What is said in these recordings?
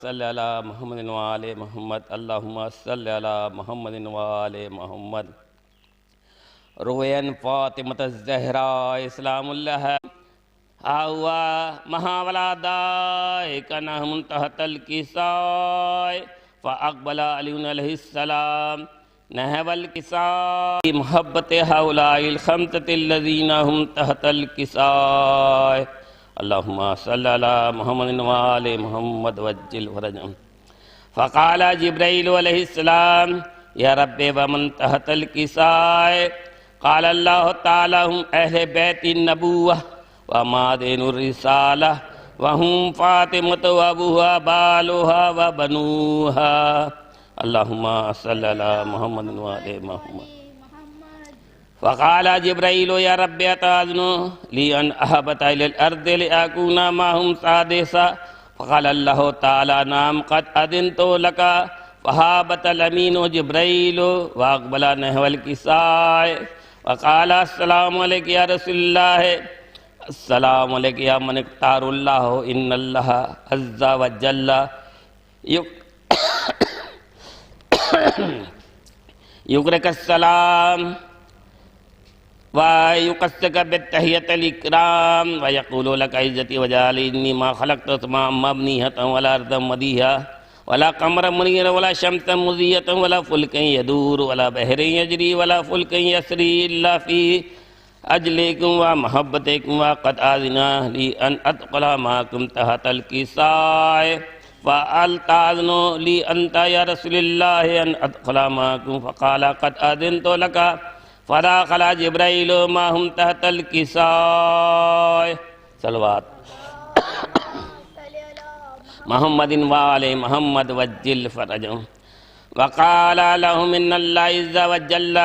صلی علی محمد وآل محمد اللہم صلی علی محمد وآل محمد روین فاطمۃ الزہراء اسلام اللہ آہوا مہاولادائے کنہم تحت الکسائے فاقبل علی علیہ السلام نحو الکسائے محبت ہؤلاء الخمسۃ الذین ہم تحت الکسائے اللہم صلی علی محمد وآل محمد وجل فرجہم فقال جبرائیل علیہ السلام یا رب ومن تحت الکسائے قال اللہ تعالی ہم اہل بیت النبوہ ومادین الرسالہ وہم فاطمۃ وابوہا بالوہا وبنوہا اللہم صلی علی محمد وآل محمد فقال جبرائیل یا رب اتاذن لی ان احبت الى الارض لأکون معهم سادسا فقال اللہ تعالی نام قد اذنت لک فہابت الامین جبرائیل واقبل نحو الکسائے وقال السلام علیک یا رسول اللہ السلام علیک یا من اختار اللہ ان اللہ عز و جل یقرک السلام وَيُقَسِّكَ بِالتَّحِيَّةِ الْإِكْرَامِ وَيَقُولُ لَكَ عِزَّتِي وَجَلَالِي إِنِّي مَا خَلَقْتُ السَّمَاءَ مَبْنِيَّةً وَلَا أَرْضًا مَدِيَّةً وَلَا قَمَرًا مُنِيرًا وَلَا شَمْسًا مُضِيَّةً وَلَا فُلْكًا يَدُورُ وَلَا بَحْرًا يَجْرِي وَلَا فُلْكًا يَسْرِي إِلَّا فِي أَجْلِكُمْ وَمَحَبَّتِكُمْ وَقَدْ آذِنَ لِي أَنْ أَدْخُلَ مَعَكُمْ تَحْتَ الْكِسَائِ فَهَلْ تَأْذَنُ لِي أَنْتَ يَا رَسُولَ اللَّهِ أَنْ أَدْخُلَ مَعَكُمْ فَقَالَ قَدْ أَذِنْتُ لَكَ فداخل جبرائیل معهم تحت الکسائے صلوات محمد وآل محمد وجل فرجہم وقال لهم ان اللہ عز وجل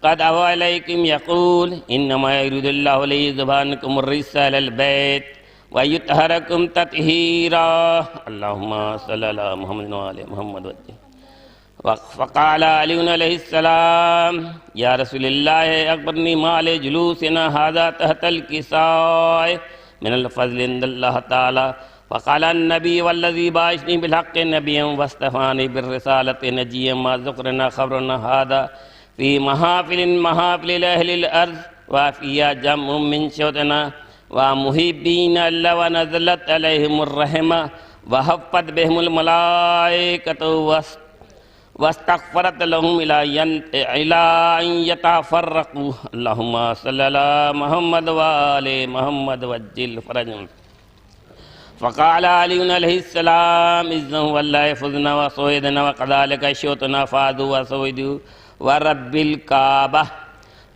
قد اوحى الیکم یقول انما یرید اللہ لیذهب عنکم الرجس اہل البیت ویطہرکم تطہیرا اللہم صلی علی محمد وآل محمد وجل فقال علی علیہ السلام یا رسول اللہ اخبرنی مال جلوسنا هذا تحت الکسائے من الفضل عند اللہ تعالی فقال النبی والذی بعثنی بالحق نبیا واصطفانی بالرسالة نجیا ما ذکرنا خبرنا هذا فی محافل اہل الارض وفیہا جمع من شوتنا ومحبین اللہ ونزلت علیہم الرحمہ وحفت بهم الملائکة واستغفرت لهم الى ان يتفرقوا اللهم صل على محمد وآل محمد وجل فرجهم فقال علي عليه السلام اذن والله فزنا وصويدنا وكذلك شوتنا فاذوا وصويدوا ورب الكعبة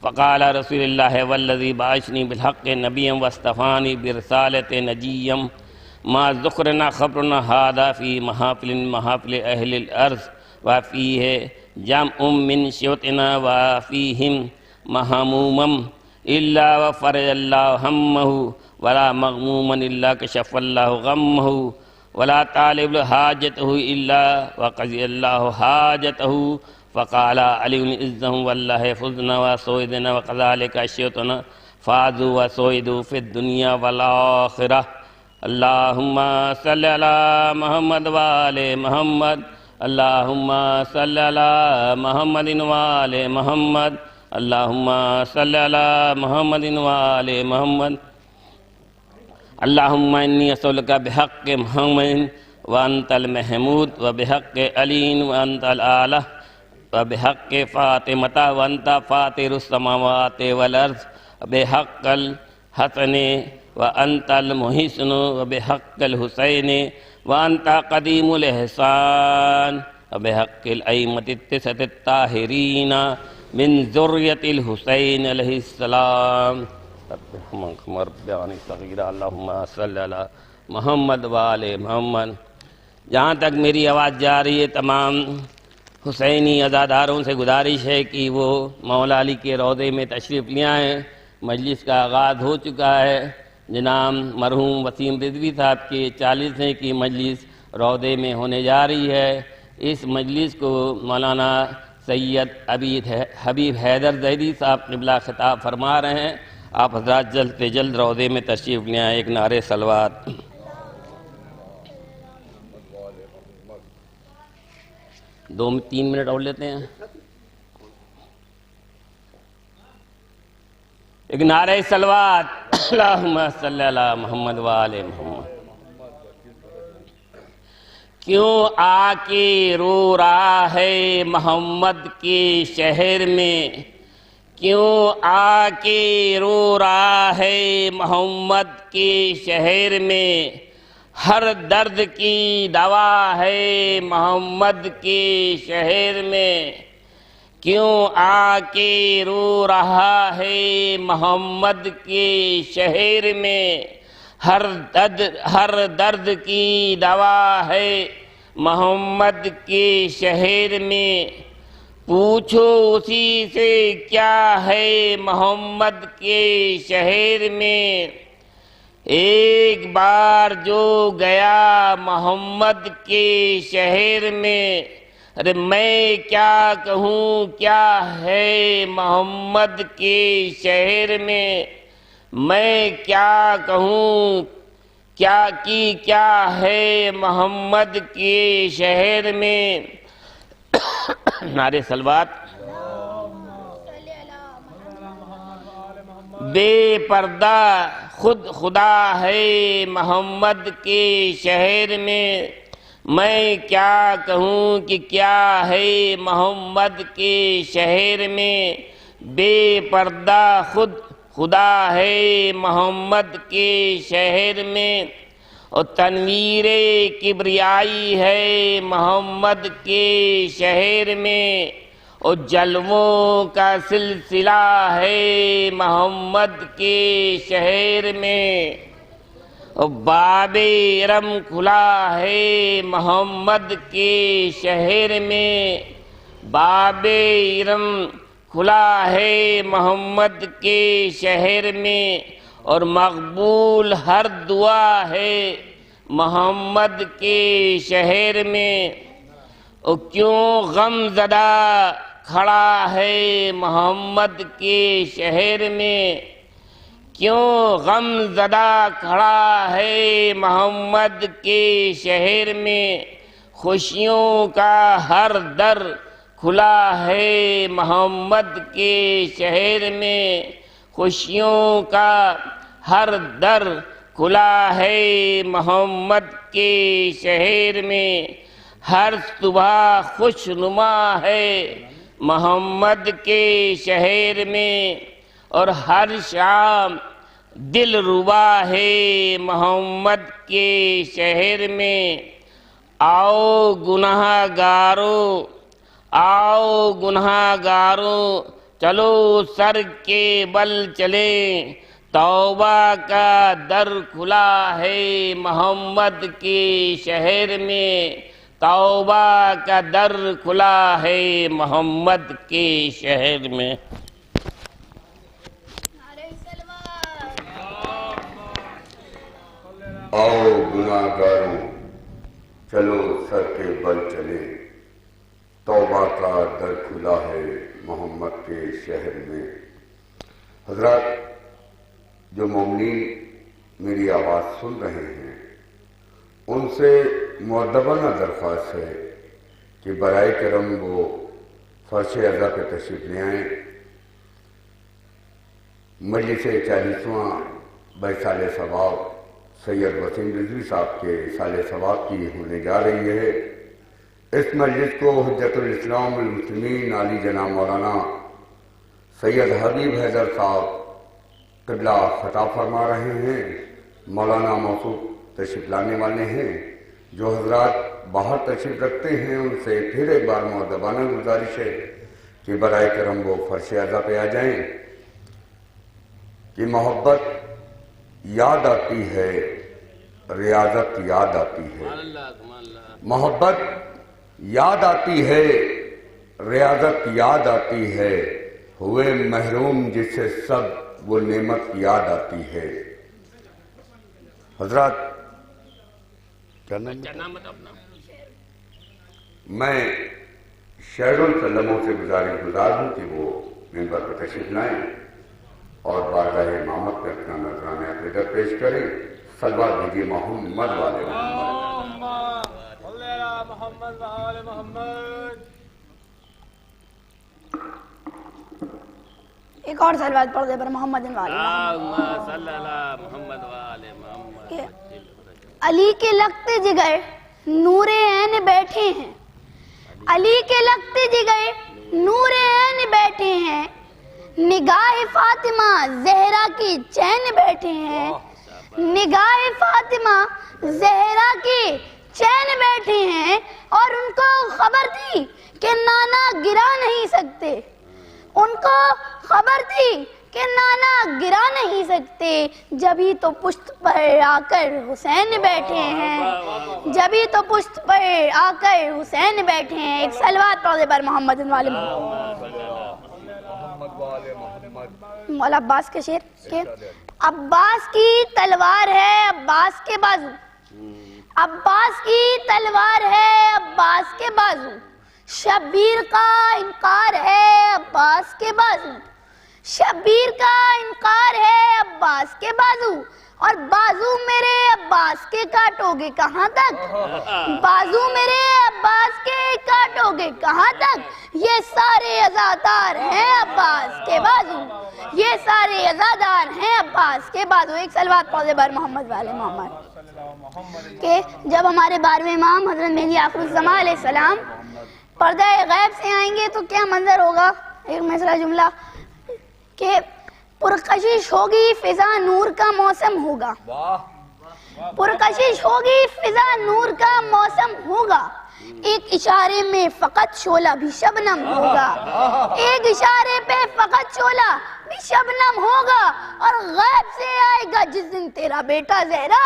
فقال رسول الله والذي بعثني بالحق نبيا واصطفاني برسالة نجيا ما ذكرنا خبرنا هذا في محافل اهل الارض وفيه جمع من شيوتنا وفيهم مهموما إلا وفرج الله همه ولا مغموما إلا كشف الله غمه ولا طالب حاجته إلا وقضي الله حاجته فقال علي إذن والله فزنا وسويدنا وكذلك شيوتنا فازوا وسويدوا في الدنيا والآخرة اللهم صل على محمد وآل محمد اللہم صلی علی محمد وآل محمد اللہم صلی علی محمد وآل محمد اللہم انی اسألک بحق محمد وانت المحمود وبحق علی وانت الآلہ وبحق فاطمہ وانت فاطر السماوات والارض وبحق الحسن وانت المحسن وبحق الحسین وانت قدیم الاحسان وبحق الائمة التسعة الطاہرین من ذریت الحسین علیہ السلام اللہم صلی علی محمد وآل محمد جہاں تک میری آواز جا رہی ہے تمام حسینی عزاداروں سے گزارش ہے کہ وہ مولا علی کے روضے میں تشریف لے آئیں مجلس کا آغاز ہو چکا ہے جناب مرحوم وسیم رضوی صاحب کے 40ویں کی مجلس روضے میں ہونے جا رہی ہے اس مجلس کو مولانا سید حبیب حیدر زیدی صاحب قبلہ خطاب فرما رہے ہیں آپ حضرات جلد سے جلد روضے میں تشریف لے آئیں. ایک نعرے صلوات. 2-3 منٹ اور لیتے ہیں. ایک نعرہ صلوات اللہم صلی علی محمد وآل محمد. کیوں آ کے رو رہا ہے محمد کے شہر میں، کیوں آ کے رو رہا ہے محمد کے شہر میں، ہر درد کی دوا ہے محمد کے شہر میں. کیوں آ کے رو رہا ہے محمد کے شہر میں، ہر درد کی دوا ہے محمد کے شہر میں. پوچھو اسی سے کیا ہے محمد کے شہر میں. ایک بار جو گیا محمد کے شہر میں، ارے میں کیا کہوں کیا ہے محمد کے شہر میں. میں کیا کہوں کیا ہے محمد کے شہر میں. نعرے صلوات. بے پردہ خود خدا ہے محمد کے شہر میں. میں کیا کہوں کہ کیا ہے محمد کے شہر میں. بے پردہ خود خدا ہے محمد کے شہر میں. اور تنویر کبریائی ہے محمد کے شہر میں. اور جلووں کا سلسلہ ہے محمد کے شہر میں. اور باب ارم کھلا ہے محمد کے شہر میں. باب ارم کھلا ہے محمد کے شہر میں. اور مقبول ہر دعا ہے محمد کے شہر میں. اور کیوں غم زدہ کھڑا ہے محمد کے شہر میں. کیوں غم زدہ کھڑا ہے محمد کے شہر میں. خوشیوں کا ہر در کھلا ہے محمد کے شہر میں. خوشیوں کا ہر در کھلا ہے محمد کے شہر میں. ہر صبح خوش نما ہے محمد کے شہر میں. اور ہر شام دل ربا ہے محمد کے شہر میں. آؤ گناہ گارو چلو سر کے بل چلیں. توبہ کا در کھلا ہے محمد کے شہر میں. توبہ کا در کھلا ہے محمد کے شہر میں. آؤ گناہ گاروں چلو سر کے بل چلے. توبہ کا در کھلا ہے محمد کے شہر میں. حضرات، جو مومنین میری آواز سن رہے ہیں ان سے مؤدبانہ درخواست ہے کہ برائے کرم وہ فرش عزا پہ تشریف لے آئیں. مجلس 40واں بائسال ثواب سید وسیم رضوی صاحب کے سال ثواب کی ہونے جا رہی ہے. اس مجلس کو حجت الاسلام المسلمین علی جناب مولانا سید حبیب حیدر صاحب قبلہ خطاب فرما رہے ہیں. مولانا موصوف تشریف لانے والے ہیں. جو حضرات باہر تشریف رکھتے ہیں ان سے پھر ایک بار مؤدبانہ گزارش ہے کہ برائے کرم وہ فرش عزا پہ آ جائیں. کہ محبت یاد آتی ہے، ریاضت یاد آتی ہے. محبت یاد آتی ہے، ریاضت یاد آتی ہے. ہوئے محروم جس سے سب وہ نعمت یاد آتی ہے. حضرات، میں شہر السلموں سے گزار ہوں کہ وہ ممبر پر تشریف لائیں اور بارگاہ امامت پہ اپنا نذرانہ عقیدت پیش کریں. صلوات بھیجیے محمد والے محمد. محمد وآل محمد. ایک اور سلوات پڑھ دے پر محمد وآل اللہم صلی اللہ محمد وآل محمد. علی کے لگتے جگر نور عین بیٹھے ہیں، علی کے لگتے جگر نور عین بیٹھے ہیں، نگاہ فاطمہ زہرا کی چین بیٹھے ہیں، نگاہ فاطمہ زہرا کی چین بیٹھے ہیں، اور ان کو خبر تھی کہ نانا گرا نہیں سکتے، ان کو خبر تھی کہ نانا گرا نہیں سکتے، جبھی تو پشت پر آ کر حسین بیٹھے ہیں، جبھی تو پشت پر آ کر حسین بیٹھے ہیں. ایک سلوات پڑھ دے پر محمد وآل محمد. مولا عباس کے شعر کہ عباس کی تلوار ہے عباس کے بازو، عباس کی تلوار ہے عباس کے بازو، شبیر کا انکار ہے عباس کے بازو، شبیر کا انکار ہے عباس کے بازو، اور بازو میرے عباس کے کاٹو گے کہاں تک، بازو میرے عباس کے کاٹو گے کہاں تک، یہ سارے عزادار ہیں عباس کے بازو، یہ سارے عزادار ہیں عباس کے بازو. ایک سلوات پڑھ دے بر محمد والے محمد کہ جب ہمارے 12ویں امام حضرت مہدی آخر الزمان علیہ السلام پردہ غیب سے آئیں گے تو کیا منظر ہوگا. ایک مسئلہ جملہ کہ پرکشش ہوگی فضا نور کا موسم ہوگا، پرکشش ہوگی فضا نور کا موسم ہوگا، ایک اشارے میں فقط شعلہ بھی شبنم ہوگا، ایک اشارے پہ فقط شعلہ بھی شبنم ہوگا، اور غیب سے آئے گا جس دن تیرا بیٹا زہرا،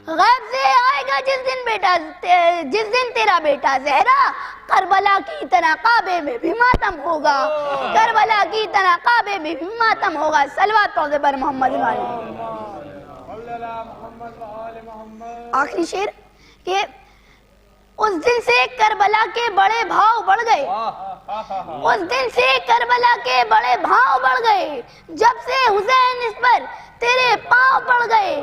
غیب سے آئے گا جس دن تیرا بیٹا زہرا، کربلا کی طرح کعبے میں بھی ماتم ہوگا، کربلا کی طرح کعبے میں بھی ماتم ہوگا. سلوات پڑھ دے بر محمد والے. آخری شعر کہ اس دن سے کربلا کے بڑے بھاؤ بڑھ گئے، اس دن سے کربلا کے بڑے بھاؤ بڑھ گئے، جب سے حسین اس پر تیرے پاؤں پڑ گئے،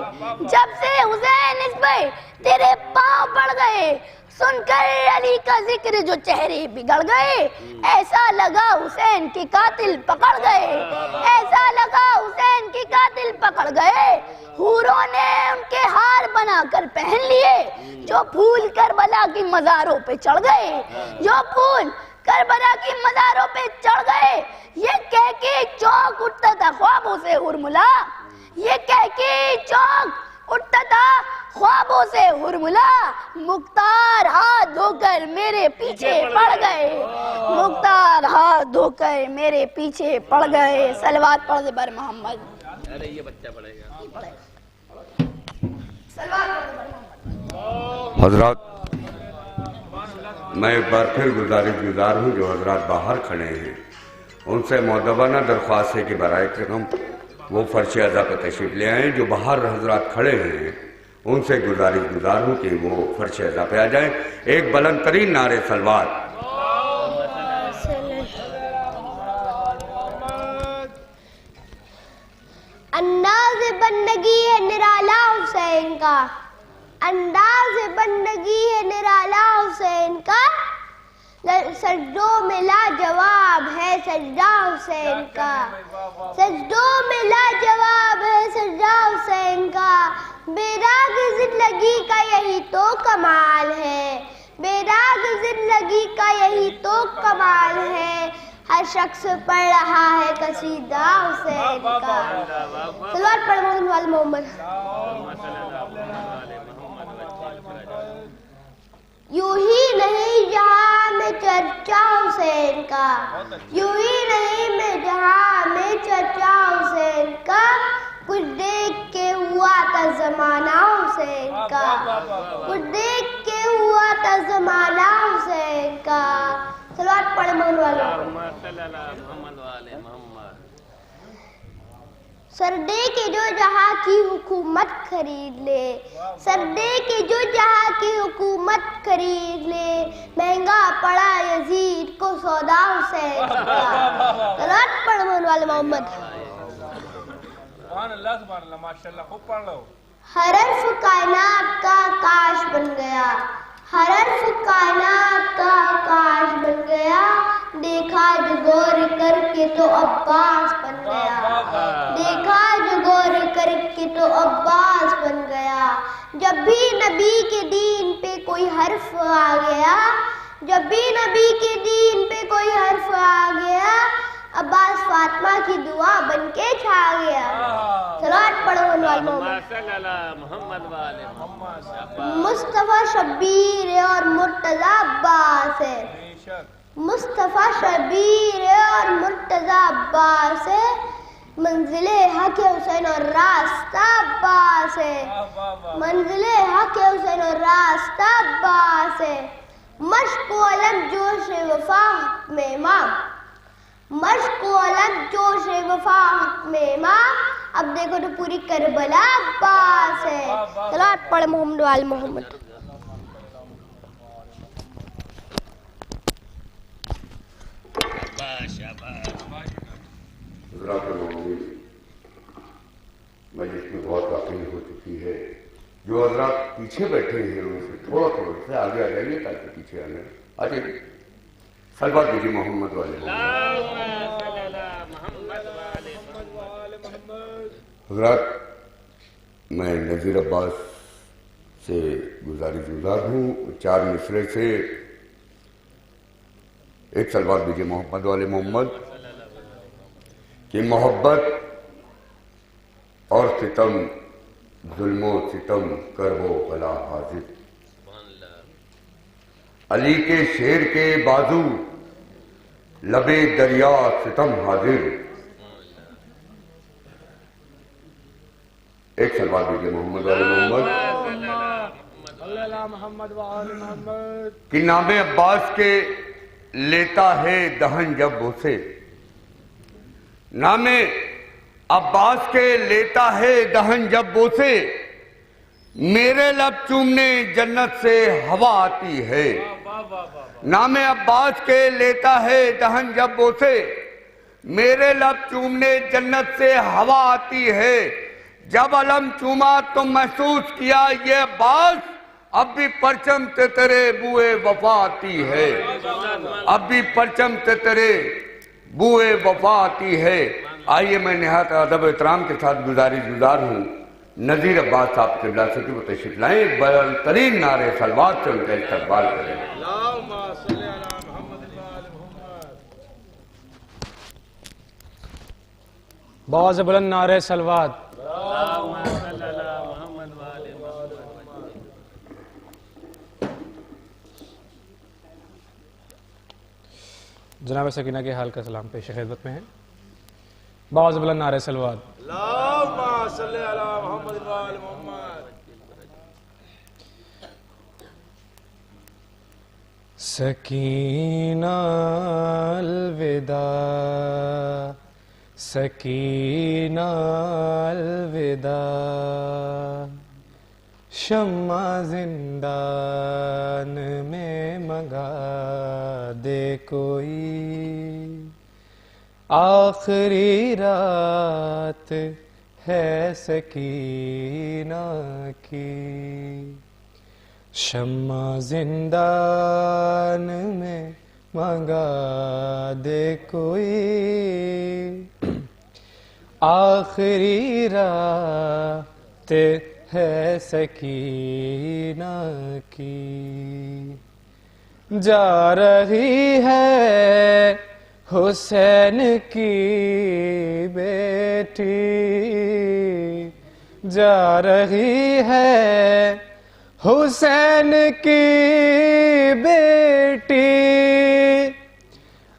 جب سے حسین اس پر تیرے پاؤں پڑ گئے، سن کر علی کا ذکر جو چہرے بگڑ گئے، ایسا لگا حسین کی قاتل پکڑ گئے، ایسا لگا حسین کی قاتل پکڑ گئے، حوروں نے ان کے ہار بنا کر پہن لیے، جو پھول کربلا کی مزاروں پہ چڑھ گئے، جو پھول کربلا کی مزاروں پہ چڑھ گئے، یہ کہہ کے چونک اٹھتا تھا خوابوں سے ہرملا، یہ کہہ کے چونک اٹھتا تھا خوابوں سے ہرملا، مختار ہاتھ دھو کر میرے پیچھے پڑ گئے، مختار ہاتھ دھو کر میرے پیچھے پڑ گئے. سلوات پڑھ دے بر محمد. ارے یہ بچہ پڑھے گا. حضرات میں ایک بار پھر گزار ہوں جو حضرات باہر کھڑے ہیں ان سے مؤدبانہ درخواست ہے کہ برائے کرم وہ فرش اعضا پہ تشریف لے آئیں. جو باہر حضرات کھڑے ہیں ان سے گزار ہوں کہ وہ فرش اعضا پہ آ جائیں. ایک بلند ترین نعرے سلوات. انداز بندگی ہے نرالا حسین کا، انداز بندگی ہے نرالا حسین کا، سجدوں میں لاجواب ہے سجدہ حسین کا، سجدوں میں لاجواب ہے سجدہ حسین کا. بیراگ زندگی کا یہی تو کمال ہے، بیراگ زندگی کا یہی تو کمال ہے، ہر شخص پڑھ رہا ہے قصیدہ حسین کا. سلوات پڑھ محمد وال محمد. یوں ہی نہیں جہاں میں چرچا حسین کا، یوں ہی نہیں میں جہاں میں چرچا حسین کا، کچھ دیکھ کے ہوا تھا زمانہ حسین کا، کچھ دیکھ کے ہوا تھا زمانہ حسین کا. سلوات پڑھ محمد والے. سر دے کے جو جہاں کی حکومت خرید لے، سر دے کے جو جہاں کی حکومت خرید لے، مہنگا پڑا یزید کو سودا حسین کا. سلوات پڑھ محمد والے محمد. سبحان اللہ سبحان اللہ ماشاءاللہ خوب پڑھ لو. ہر حرف کائنات کا کاش بن گیا، ہر حرف کائنات نبی کے دین پہ کوئی حرف آ گیا، جب بھی نبی کے دین پہ کوئی حرف آ گیا، عباس فاطمہ کی دعا بن کے چھا گیا۔ صلوات پڑھو محمد والے محمد۔ مصطفیٰ شبیر اور مرتضی عباس ہے، مصطفیٰ شبیر اور مرتضی عباس ہے، منزل حق حسین اور راستہ عباس ہے، منزل حق حسین اور راستہ عباس ہے۔ مشق و علم جوش وفا حق میں امام، مشق و علم جوش وفا حق میں امام، اب دیکھو تو پوری کربلا عباس ہے۔ صلوات پڑھ محمد وآل محمد۔ حضرات مومنین، مجلس میں بہت تاخیر ہو چکی ہے، جو حضرات پیچھے بیٹھے ہیں ان سے تھوڑا سے آگے آ جائیے تاکہ پیچھے آنے آ جائیے۔ صلوات دیجیے محمد والے حضرات، میں نذیر عباس سے گزارش گزار ہوں 4 مصرے سے ایک صلوات دیجیے محمد والے محمد کہ محبت اور ستم، ظلم و ستم کرب و بلا حاضر، علی کے شیر کے بازو لبے دریا ستم حاضر۔ ایک صلوات دیجیے محمد والے محمد کہ نام عباس کے لیتا ہے دہن جب اسے، نام عباس کے لیتا ہے دہن جب بوسے، میرے لب چومنے جنت سے ہوا آتی ہے۔ نام عباس کے لیتا ہے دہن جب بوسے، میرے لب چومنے جنت سے ہوا آتی ہے۔ جب علم چوما تو محسوس کیا یہ عباس، اب بھی پرچم سے تیرے بوئے وفا آتی ہے، اب بھی پرچم سے تیرے بوئے وفا آتی ہے۔ آئیے میں نہایت ادب و احترام کے ساتھ گزارش گزار ہوں نذیر عباس صاحب قبلہ سے کہ وہ تشریف لائیں، ایک بلندترین نعرے صلوات سے ان کا استقبال کریں۔ بہت بلند نعرے صلوات۔ جناب سکینہ کے حال کا سلام پیش خدمت میں ہے، بہت بلند نعرے صلوات۔ اللہم صلی علی محمد وآل محمد۔ سکینہ الوداع، سکینہ الوداع، شمع زندان میں منگا دے کوئی، آخری رات ہے سکینہ کی، شمع زندان میں منگا دے کوئی، آخری رات ہے سکینہ کی، جا رہی ہے حسین کی بیٹی، جا رہی ہے حسین کی بیٹی،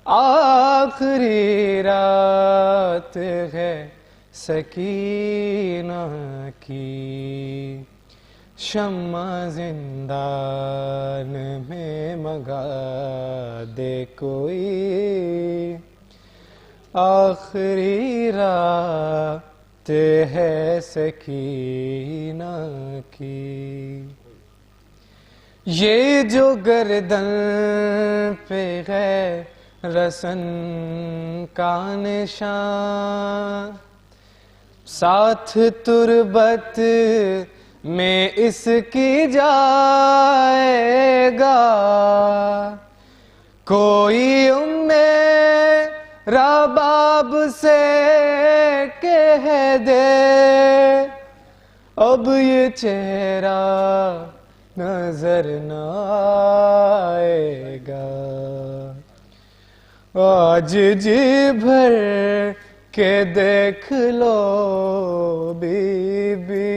آخری رات ہے سکینہ کی، شمع زندان میں منگا دے کوئی، آخری رات ہے سکینہ کی، یہ جو گردن پہ ہے رسن کا نشان، ساتھ تربت میں اس کی جائے گا، کوئی رباب سے کہہ دے اب یہ چہرہ نظر نہ آئے گا. آج جی بھر کے دیکھ لو بی بی،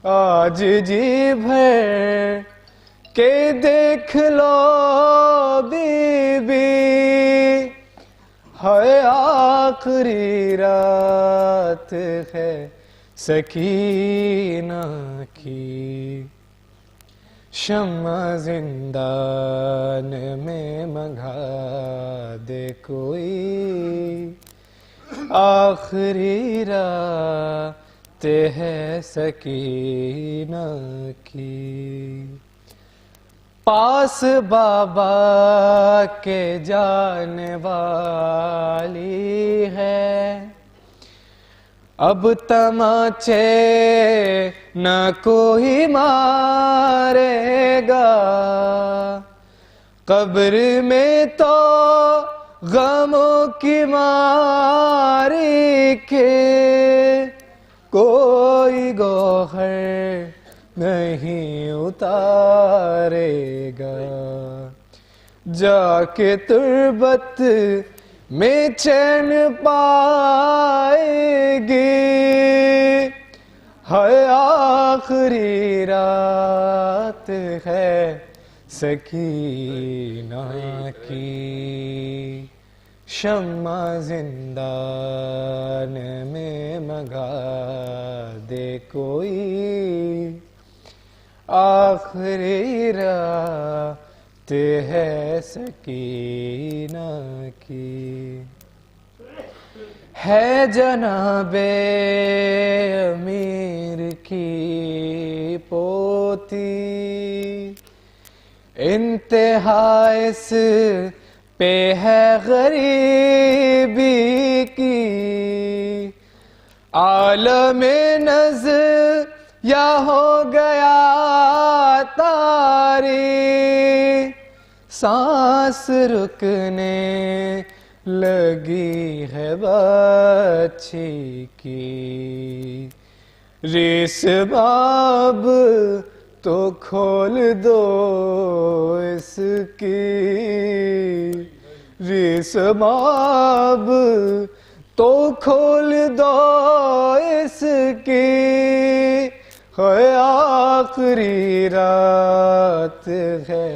آج جی بھر کے دیکھ لو بی بی، ہے آخری رات ہے سکینہ کی. شمع زندان میں منگا دے کوئی، آخری رات ہے سکینہ کی. پاس بابا کے جانے والی ہے، اب تماچے نہ کوئی مارے گا. قبر میں تو غموں کی ماری کے کوئی گوہر نہیں اتارے گا. جا کے تربت میں چین پائے گی، ہے آخری رات ہے سکینہ کی. شمع زندان میں منگا دے کوئی، آخری رات ہے سکینہ کی. ہے جناب امیر کی پوتی، انتہا اس پہ ہے غریبی کی. عالم نظر یا ہو گیا تاری، سانس رکنے لگی ہے بچی کی. ریس باب تو کھول دو اس کی، ریس باب تو کھول دو اس کی، ہے آخری رات ہے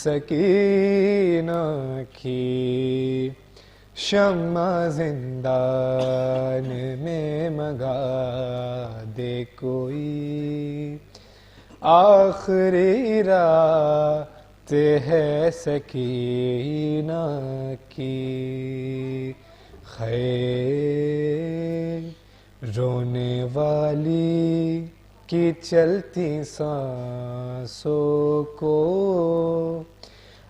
سکینہ کی. شمع زندان میں منگا دے کوئی، آخری رات ہے سکینہ کی. خیر رونے والی کی چلتی سانسوں کو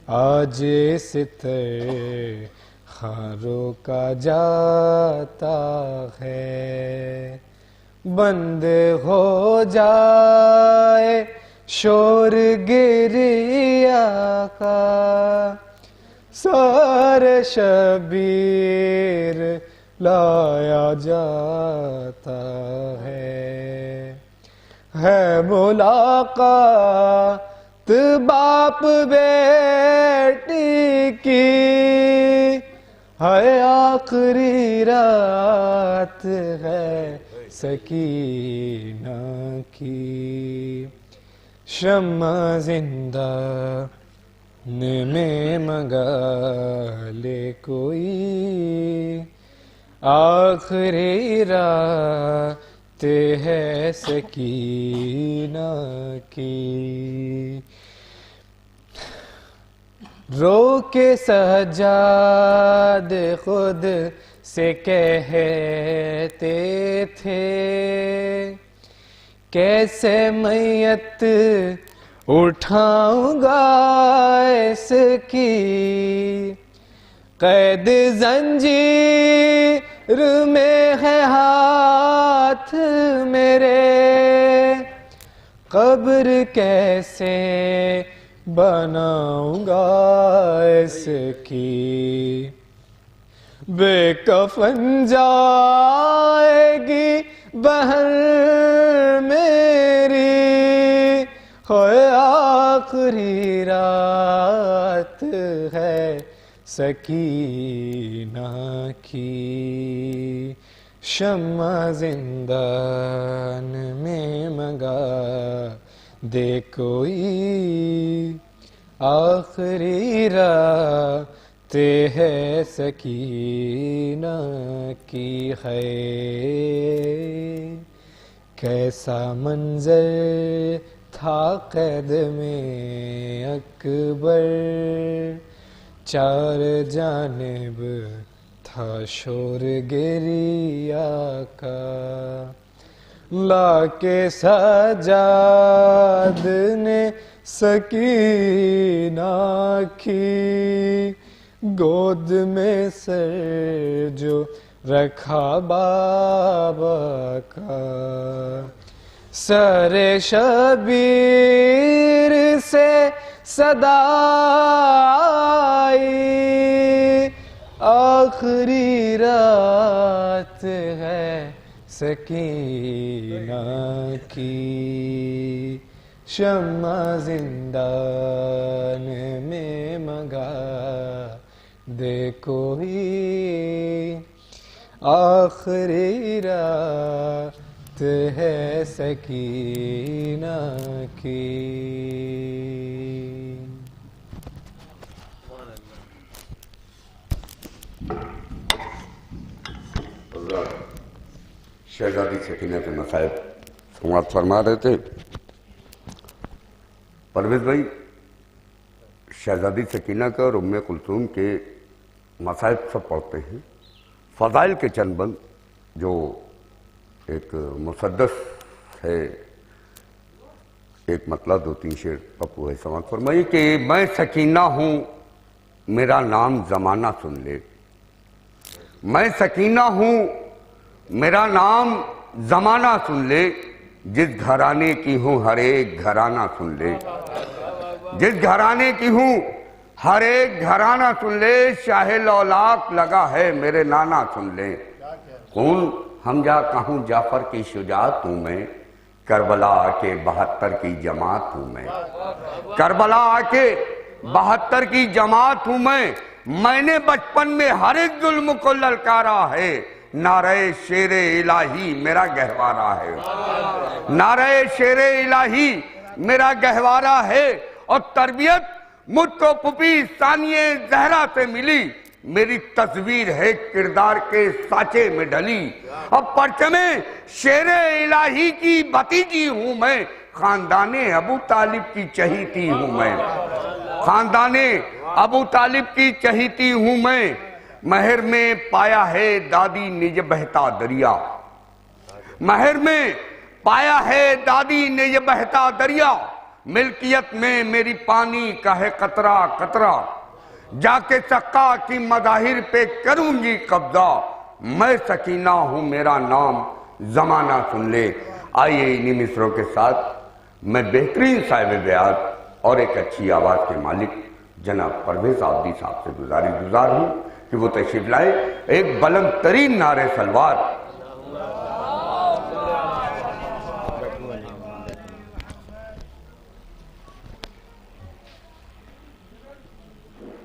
آج ستر خاروں کا جاتا ہے. بند ہو جائے شور گریا کا، سار شبیر لایا جاتا ہے ملاقات باپ بیٹی کی، ہے آخری رات ہے سکینہ کی. شمع زندہ میں منگا لے کوئی، آخری رات ہے سکینہ کی. رو کے سجاد خود سے کہتے تھے، کیسے میت اٹھاؤں گا اس کی، قید زنجیر میں ہے ہاتھ میرے، قبر کیسے بناؤں گا اس کی، بے کفن جائے گی بہن میری، ہوئے آخری رات ہے سکینہ کی، شمع زندان میں منگا دے کوئی، آخری رات ہے سکینہ کی ہے۔ کیسا منظر تھا قید میں اکبر، چار جانب تھا شور گریہ کا، لا کے سجاد نے سکینہ کی، گود میں سر جو رکھا بابا کا، سر شبیر سے صدا آئی، آخری رات ہے سکینہ کی، شمع زندان میں منگا دے کوئی، آخری رات ہے سکینہ کی۔ شہزادی سکینہ کے مسائب سماعت فرما رہے تھے پرویز بھائی۔ شہزادی سکینہ کا اور ام کلثوم کے مسائب سب پڑھتے ہیں، فضائل کے چند بند جو ایک مسدس ہے، ایک مطلب دو تین شعر پپو ہے سماعت فرمائی کہ میں سکینہ ہوں میرا نام زمانہ سن لے، میں سکینہ ہوں میرا نام زمانہ سن لے، جس گھرانے کی ہوں ہر ایک گھرانہ سن لے، جس گھرانے کی ہوں ہر ایک گھرانہ سن لے، شاہ لولاک لگا ہے میرے نانا سن لے، کون ہم جا کہوں جعفر کی شجاعت ہوں میں، کربلا کے 72 کی جماعت ہوں میں، کربلا کے 72 کی جماعت ہوں میں نے بچپن میں ہر ایک ظلم کو للکارا ہے، نعرہ شیر الہی میرا گہوارہ ہے، نعرہ شیر الہی میرا گہوارہ ہے، اور تربیت مجھ کو پھوپھی ثانیہ زہرا سے ملی، میری تصویر ہے کردار کے سانچے میں ڈلی، اب پرچم شیر الہی کی بھتیجی ہوں میں، خاندان ابو طالب کی چہیتی ہوں میں، خاندان ابو طالب کی چہیتی ہوں میں، مہر میں پایا ہے دادی نے یہ بہتا دریا، مہر میں پایا ہے دادی نے یہ بہتا دریا، ملکیت میں میری پانی کا ہے قطرہ قطرہ، جا کے سقا کی مظاہر پہ کروں گی قبضہ، میں سکینہ ہوں میرا نام زمانہ سن لے۔ آئیے انہی مصروں کے ساتھ میں بہترین صاحب بیعت اور ایک اچھی آواز کے مالک جناب پرویز عابدی صاحب سے گزار ہوں کہ وہ تشریف لائے، ایک بلند ترین نعرہ سلوات۔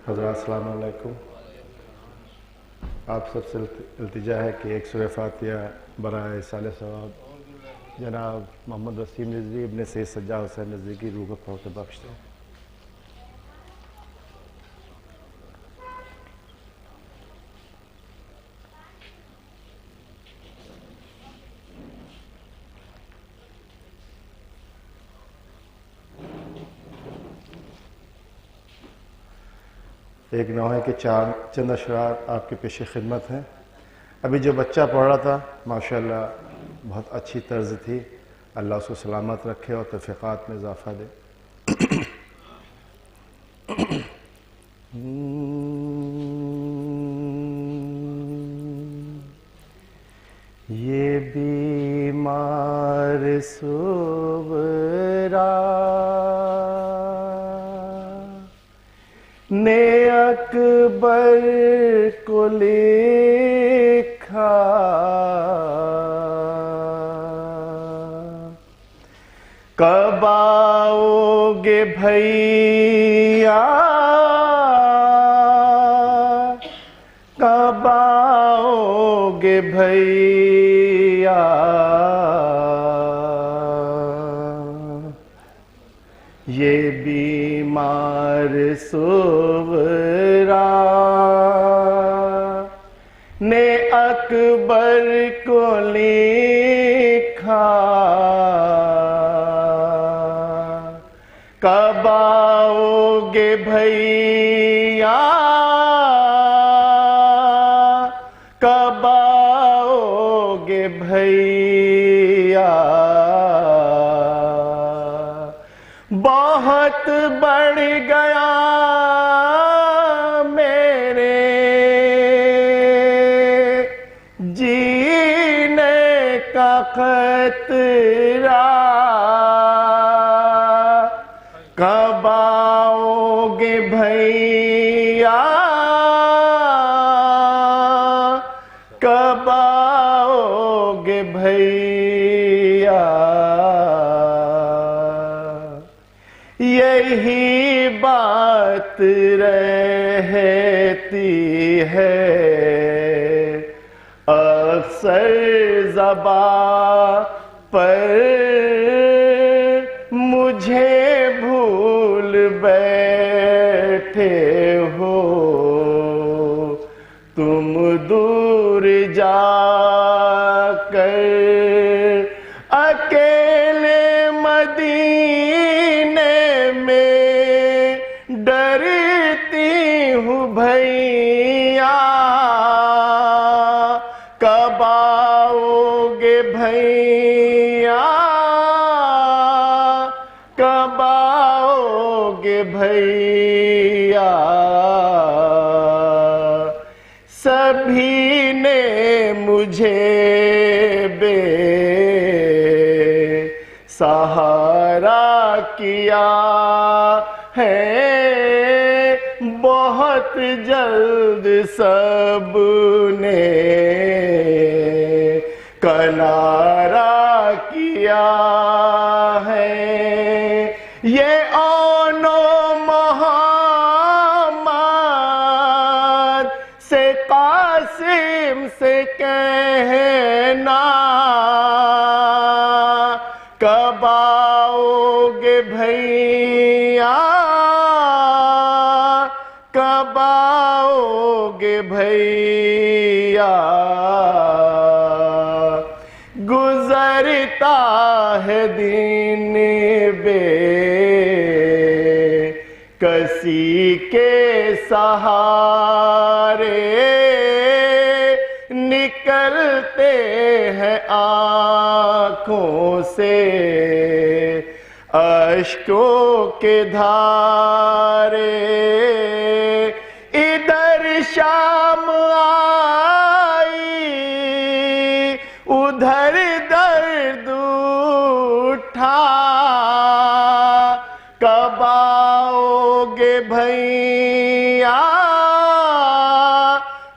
حضرات السلام علیکم، آپ سب سے التجا ہے کہ ایک سورہ فاتحہ برائے سال ثواب جناب محمد وسیم رضوی ابن سید سجاد حسین رضوی کی روح کو پڑھ کے بخش دیں۔ ایک نوحے کے چند اشعار آپ کے پیش خدمت ہیں۔ ابھی جو بچہ پڑھ رہا تھا ماشاءاللہ بہت اچھی طرز تھی، اللہ اس کو سلامت رکھے اور توفیقات میں اضافہ دے۔ یہ بیمار صبرا نے اکبر کو لکھا، کب آؤ گے بھیا کب آؤ گے بھیا یہ بیمار صغرا نے اکبر کو لکھا کب آؤ گے بھیا کب آؤ گے بھیا بہت بڑھ گیا میرے جینے کا خطرہ کب آؤ گے بھیا کب آؤ گے بھیا یہی بات رہتی ہے اکثر زبان پر مجھے بھول بیٹھے ہو تم دور جا کر اکیلے مدینے میں ڈرتی ہوں بھیا کب آؤ گے بھیا کب آؤ گے بھیا سبھی نے مجھے بے سہارا کیا ہے بہت جلد سب نے کنارہ کیا ہے یہ اون و محمد سے قاسم سے کہنا کب آؤ گے بھیا کب آؤ گے بھیا گزرتا ہے دن بے کسی کے سہارے نکلتے ہیں آنکھوں سے اشکوں کے دھارے ادھر شام آئی ادھر درد اٹھا کب آؤ گے بھیا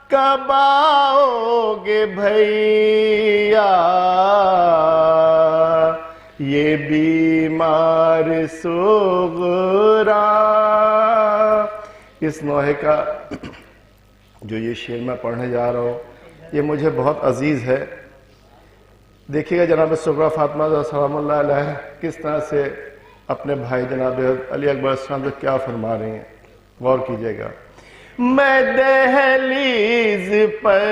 کب آؤ گے بھیا یہ بیمار صغرا اس نوحے کا جو یہ شعر میں پڑھنے جا رہا ہوں یہ مجھے بہت عزیز ہے دیکھیے گا جناب صغرا فاطمہ سلام اللہ علیہ کس طرح سے اپنے بھائی جناب علی اکبر السلام سے کیا فرما رہی ہیں غور کیجئے گا میں دہلیز پر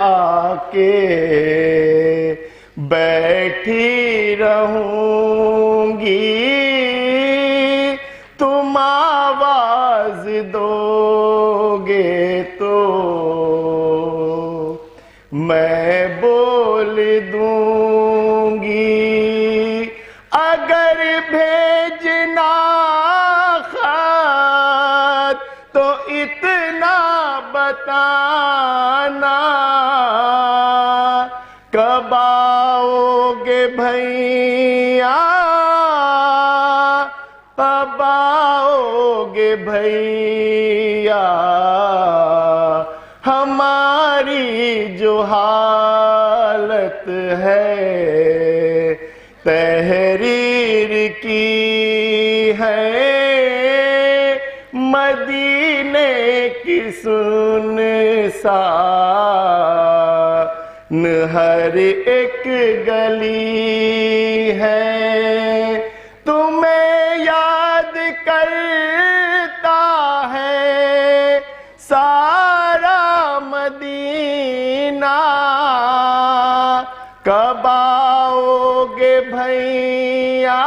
آ کے بیٹھی رہوں گی تم آواز دو گے تو میں بول دوں گی اگر بھیجنا خط تو اتنا بتانا کب آؤ گے بھیا کب آؤ گے بھیا ہماری جو حالت ہے تحریر کی ہے مدینے کی سنسان ہر ایک گلی ہے تمہیں یاد کرتا ہے سارا مدینہ کب آؤ گے بھیا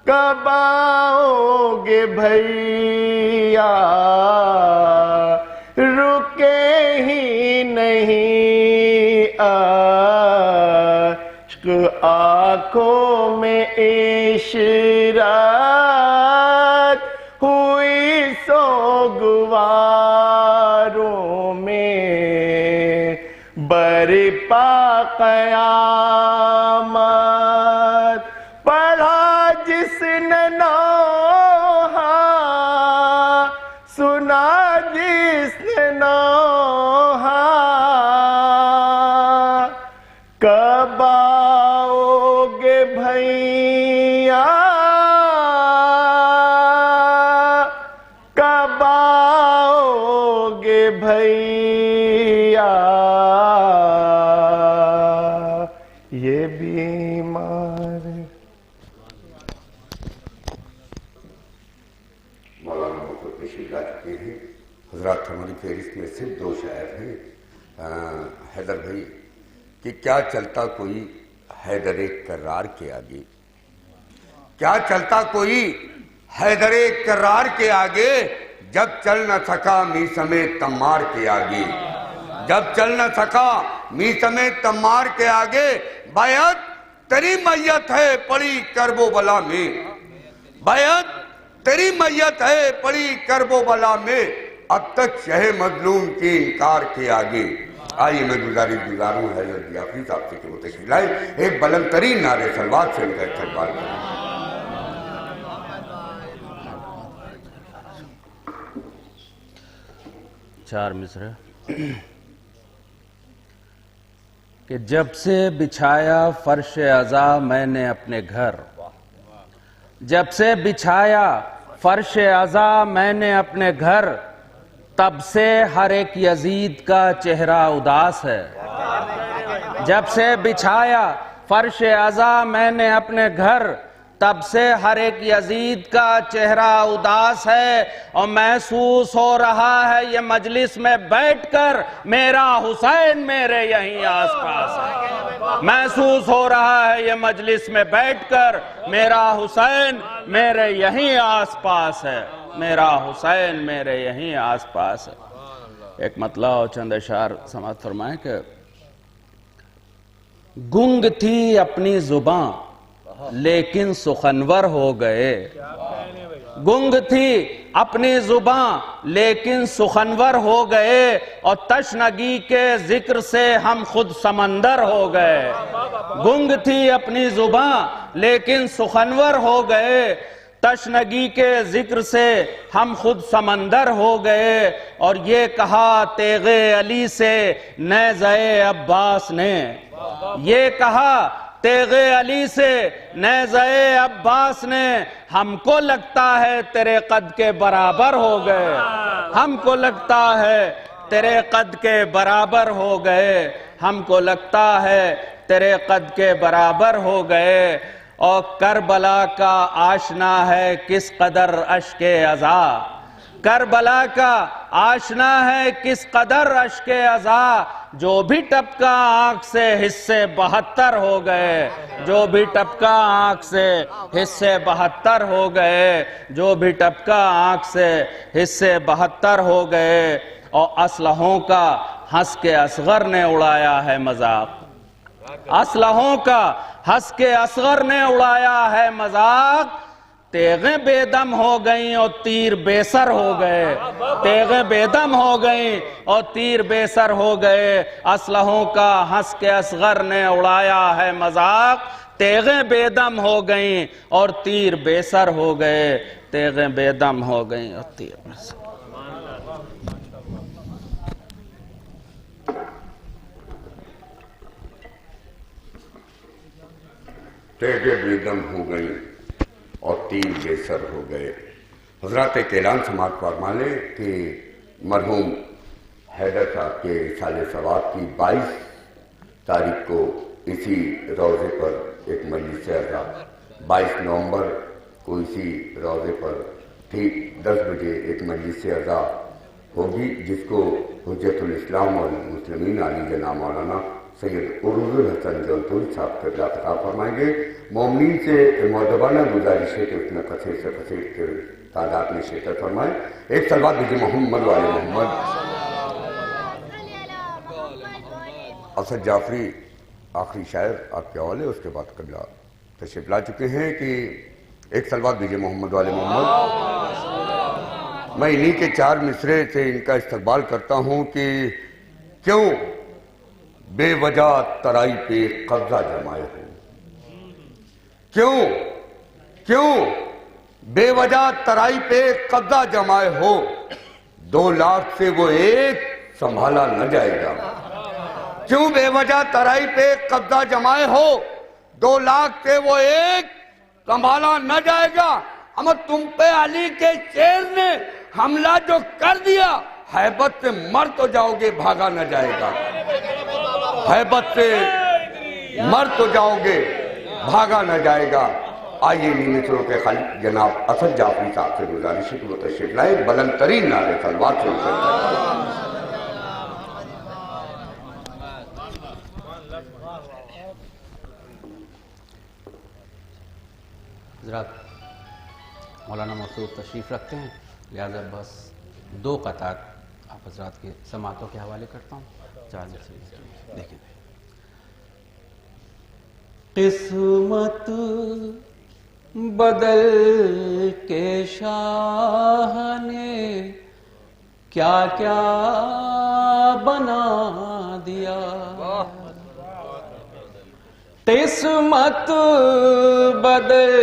کب آؤ گے بھیا رکے ہی نہیں عشق آنکھوں میں اشراق ہوئی سوگواروں میں برپا قیامت پڑھا جس نے نوحہ سنا جس نے نوحہ کب آؤ گے بھیا کب آؤ گے بھیا یہ بیمار مولانا مقبول تشریف لا چکے ہیں حضرات ہماری فہرست میں صرف 2 شاعر ہیں حیدر بھائی کہ کیا چلتا کوئی حیدر کرار کے آگے کیا چلتا کوئی حیدر کرار کے آگے جب چل نہ سکا میثم تمار کے آگے جب چل نہ سکا میثم تمار کے آگے بیعت تیری میت ہے پڑی کرب و بلا میں بیعت تیری میت ہے پڑی کرب و بلا میں اب تک شہ مظلوم کے انکار کے آگے آئیے میں گزاروں حضرت ضیافی صاحب سے کہ وہ تشریف لائیں ایک بلند ترین نعرے صلوات سے ان کا استقبال کریں چار مصرع کہ جب سے بچھایا فرش عزا میں نے اپنے گھر جب سے بچھایا فرش عزا میں نے اپنے گھر تب سے ہر ایک یزید کا چہرہ اداس ہے جب سے بچھایا فرش عزا میں نے اپنے گھر تب سے ہر ایک یزید کا چہرہ اداس ہے اور محسوس ہو رہا ہے یہ مجلس میں بیٹھ کر میرا حسین میرے یہیں آس پاس ہے محسوس ہو رہا ہے یہ مجلس میں بیٹھ کر میرا حسین میرے یہیں آس پاس ہے میرا حسین میرے یہیں آس پاس ہے ایک مطلع اور چند اشعار سماعت فرمائیں کہ گنگ تھی اپنی زباں لیکن سخنور ہو گئے گنگ تھی اپنی زباں لیکن سخنور ہو گئے اور تشنگی کے ذکر سے ہم خود سمندر ہو گئے گنگ تھی اپنی زباں لیکن سخنور ہو گئے تشنگی کے ذکر سے ہم خود سمندر ہو گئے اور یہ کہا تیغ علی سے نیزہ عباس نے یہ کہا تیغ علی سے نیزہ عباس نے ہم کو لگتا ہے تیرے قد کے برابر ہو گئے ہم کو لگتا ہے تیرے قد کے برابر ہو گئے ہم کو لگتا ہے تیرے قد کے برابر ہو گئے اور کربلا کا آشنا ہے کس قدر اشک عزا کربلا کا آشنا ہے کس قدر اشک عزا جو بھی ٹپکا آنکھ سے حصے 72 ہو گئے جو بھی ٹپکا آنکھ سے حصے 72 ہو گئے جو بھی ٹپکا آنکھ سے حصے 72 ہو گئے اور اسلحوں کا ہنس کے اصغر نے اڑایا ہے مذاق اسلحوں کا ہنس کے اصغر نے اڑایا ہے مذاق تیغیں بے دم ہو گئیں اور تیر بے سر ہو گئے تیغیں بے دم ہو گئیں اور تیر بے سر ہو گئے اسلحوں کا ہنس کے اصغر نے اڑایا ہے مذاق تیغیں بے دم ہو گئیں اور تیر بے سر ہو گئے تیغیں بے دم ہو گئیں اور تیر بے سر تیغیں بے دم ہو گئیں خواتین بے سر ہو گئے۔ حضرات ایک اعلان سماعت فرما لیں کہ مرحوم حیدر صاحب کے سال ثواب کی 22 تاریخ کو اسی روضے پر ایک مجلس عزا، 22 نومبر کو اسی روضے پر ٹھیک 10 بجے ایک مجلس عزا ہوگی، جس کو حجت الاسلام والمسلمین علی جناب مولانا سید عروج الحسن جونپوری صاحب قبلہ خطاب فرمائیں گے۔ مومنین سے مؤدبانہ گزارش ہے کہ اس میں کثیر سے کثیر کے تعداد میں شرکت فرمائیں۔ ایک صلوات بجے محمد والے محمد۔ اسد جعفری آخری شاعر آپ کے حوالے، اس کے بعد قبلہ تشریف لا چکے ہیں کہ ایک صلوات بجے محمد والے محمد۔ میں انہی کے 4 مصرے سے ان کا استقبال کرتا ہوں کہ کیوں بے وجہ ترائی پہ قبضہ جمائے ہو، کیوں بے وجہ ترائی پہ قبضہ جمائے ہو، 2 لاکھ سے وہ ایک سنبھالا نہ جائے گا۔ کیوں بے وجہ ترائی پہ قبضہ جمائے ہو، 2 لاکھ سے وہ ایک سنبھالا نہ جائے گا۔ اما تم پہ علی کے شیر نے حملہ جو کر دیا، ہیبت سے مر تو جاؤ گے، بھاگا نہ جائے گا۔ ہیبت سے مر تو جاؤ گے، بھاگا نہ جائے گا۔ آئیے انہی مصروں کے خالق جناب اسد جعفری صاحب سے گزارش ہے کہ وہ تشریف لائے، بلند ترین نعرے صلوات شروع کرتا ہے۔ حضرات مولانا مسعود تشریف رکھتے ہیں، لہذا بس 2 قطعات آپ حضرات کے سماعتوں کے حوالے کرتا ہوں۔ دیکھیں، قسمت بدل کے شاہ نے کیا کیا بنا دیا، قسمت بدل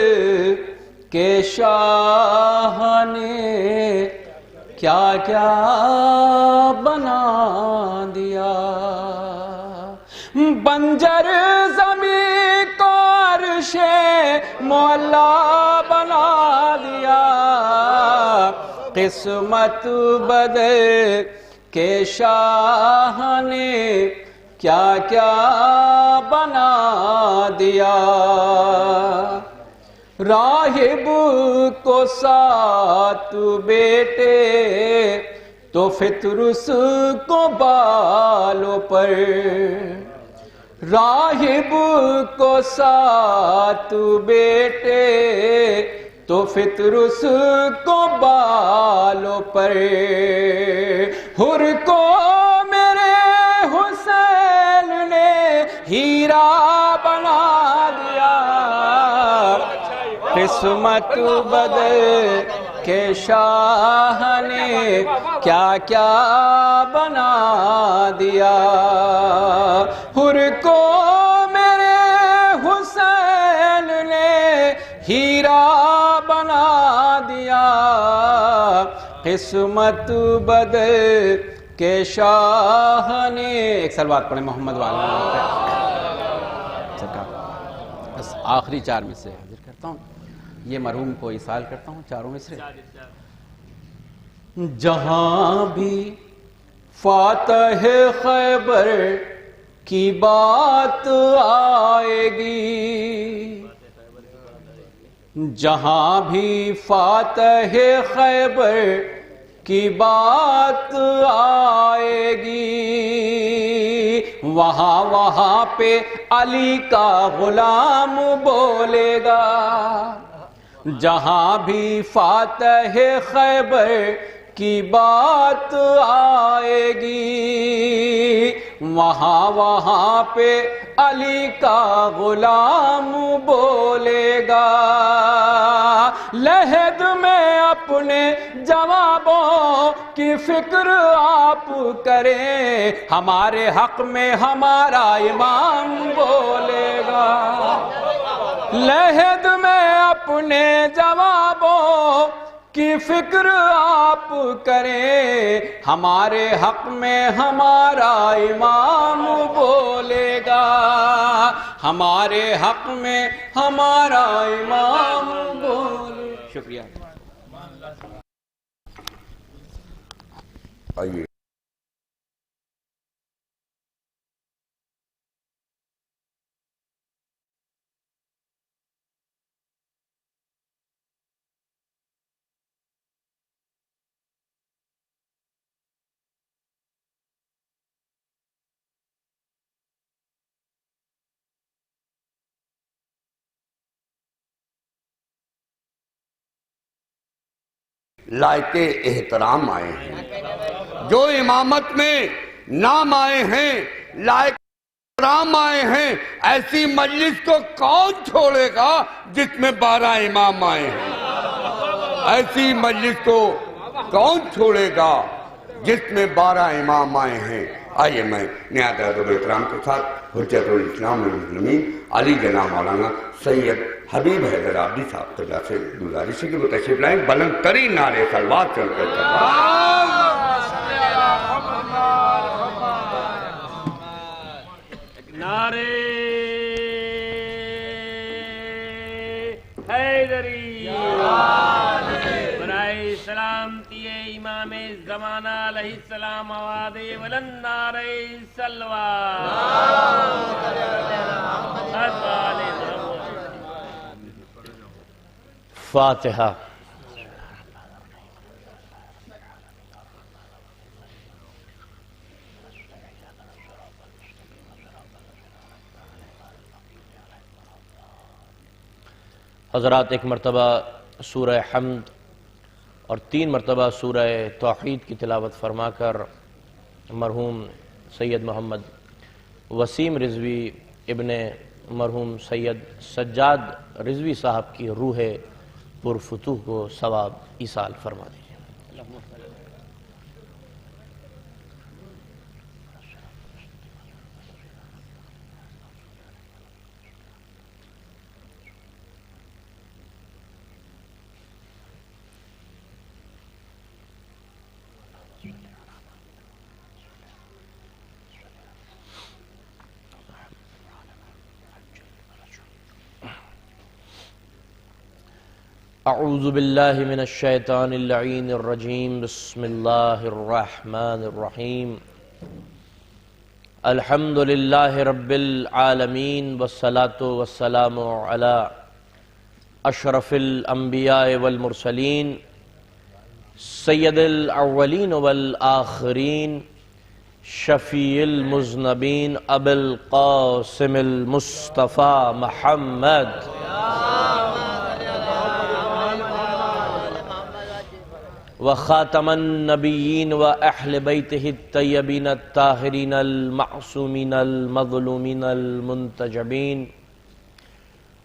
کے شاہ نے کیا کیا بنا دیا، بنجر زمین کو عرش مولا بنا دیا، قسمت بدل کے شاہ نے کیا کیا بنا دیا، راہب کو 7 بیٹے تو فطرس کو بالوں پر، راہب کو 7 بیٹے تو فطرس کو بالوں پر، حر کو میرے حسین نے ہیرا بنا دیا، قسمت بدل کے شاہ نے کیا کیا بنا دیا، حر کو میرے حسین نے ہیرا بنا دیا، قسمت بدل کے شاہ نے۔ ایک صلوات پڑھیں محمد والا۔ بس آخری 4 میں سے حاضر کرتا ہوں، یہ مرحوم کو ایصال کرتا ہوں 4 میں سے۔ جہاں بھی فاتح خیبر کی بات آئے گی، جہاں بھی فاتح خیبر کی بات آئے گی، وہاں پہ علی کا غلام بولے گا، جہاں بھی فاتح خیبر کی بات آئے گی، وہاں پہ علی کا غلام بولے گا، لحد میں اپنے جوابوں کی فکر آپ کریں، ہمارے حق میں ہمارا امام بولے گا، لحد میں اپنے جوابوں کی فکر آپ کریں، ہمارے حق میں ہمارا امام بولے گا، ہمارے حق میں ہمارا امام بولے گا۔ شکریہ. آئیے لائق احترام آئے ہیں، جو امامت میں نام آئے ہیں، لائق احترام آئے ہیں. ایسی مجلس کو کون چھوڑے گا جس میں 12 امام آئے ہیں؟ ایسی مجلس کو کون چھوڑے گا جس میں 12 امام آئے ہیں؟ آئیے میں نہایت ادب و احترام کے ساتھ حجت الاسلام والمسلمین علی جناب مولانا سید حبیب حیدر عابدی صاحب قبلہ سے گزارش ہے کہ وہ تشریف لائیں. بلند ترین نعرے صلوات چل کر نعرے حیدری برائے سلامتی امام زمانہ علیہ السلام آواز بلند نعرے فاتحہ. حضرات ایک مرتبہ سورہ حمد اور 3 مرتبہ سورہ توحید کی تلاوت فرما کر مرحوم سید محمد وسیم رضوی ابن مرحوم سید سجاد رضوی صاحب کی روح پرفتوح کو ثواب ایصال فرما دیجیے. اعوذ باللہ من الشیطان اللعین الرجیم. بسم اللہ الرحمن الرحیم. الحمد للہ رب العالمین والصلاة والسلام علی اشرف الانبیاء والمرسلین سید الاولین والآخرین شفیع المذنبین ابو القاسم المصطفى محمد وخاتم النبیین واہل بیتہ الطیبین الطاہرین المعصومین المظلومین المنتجبین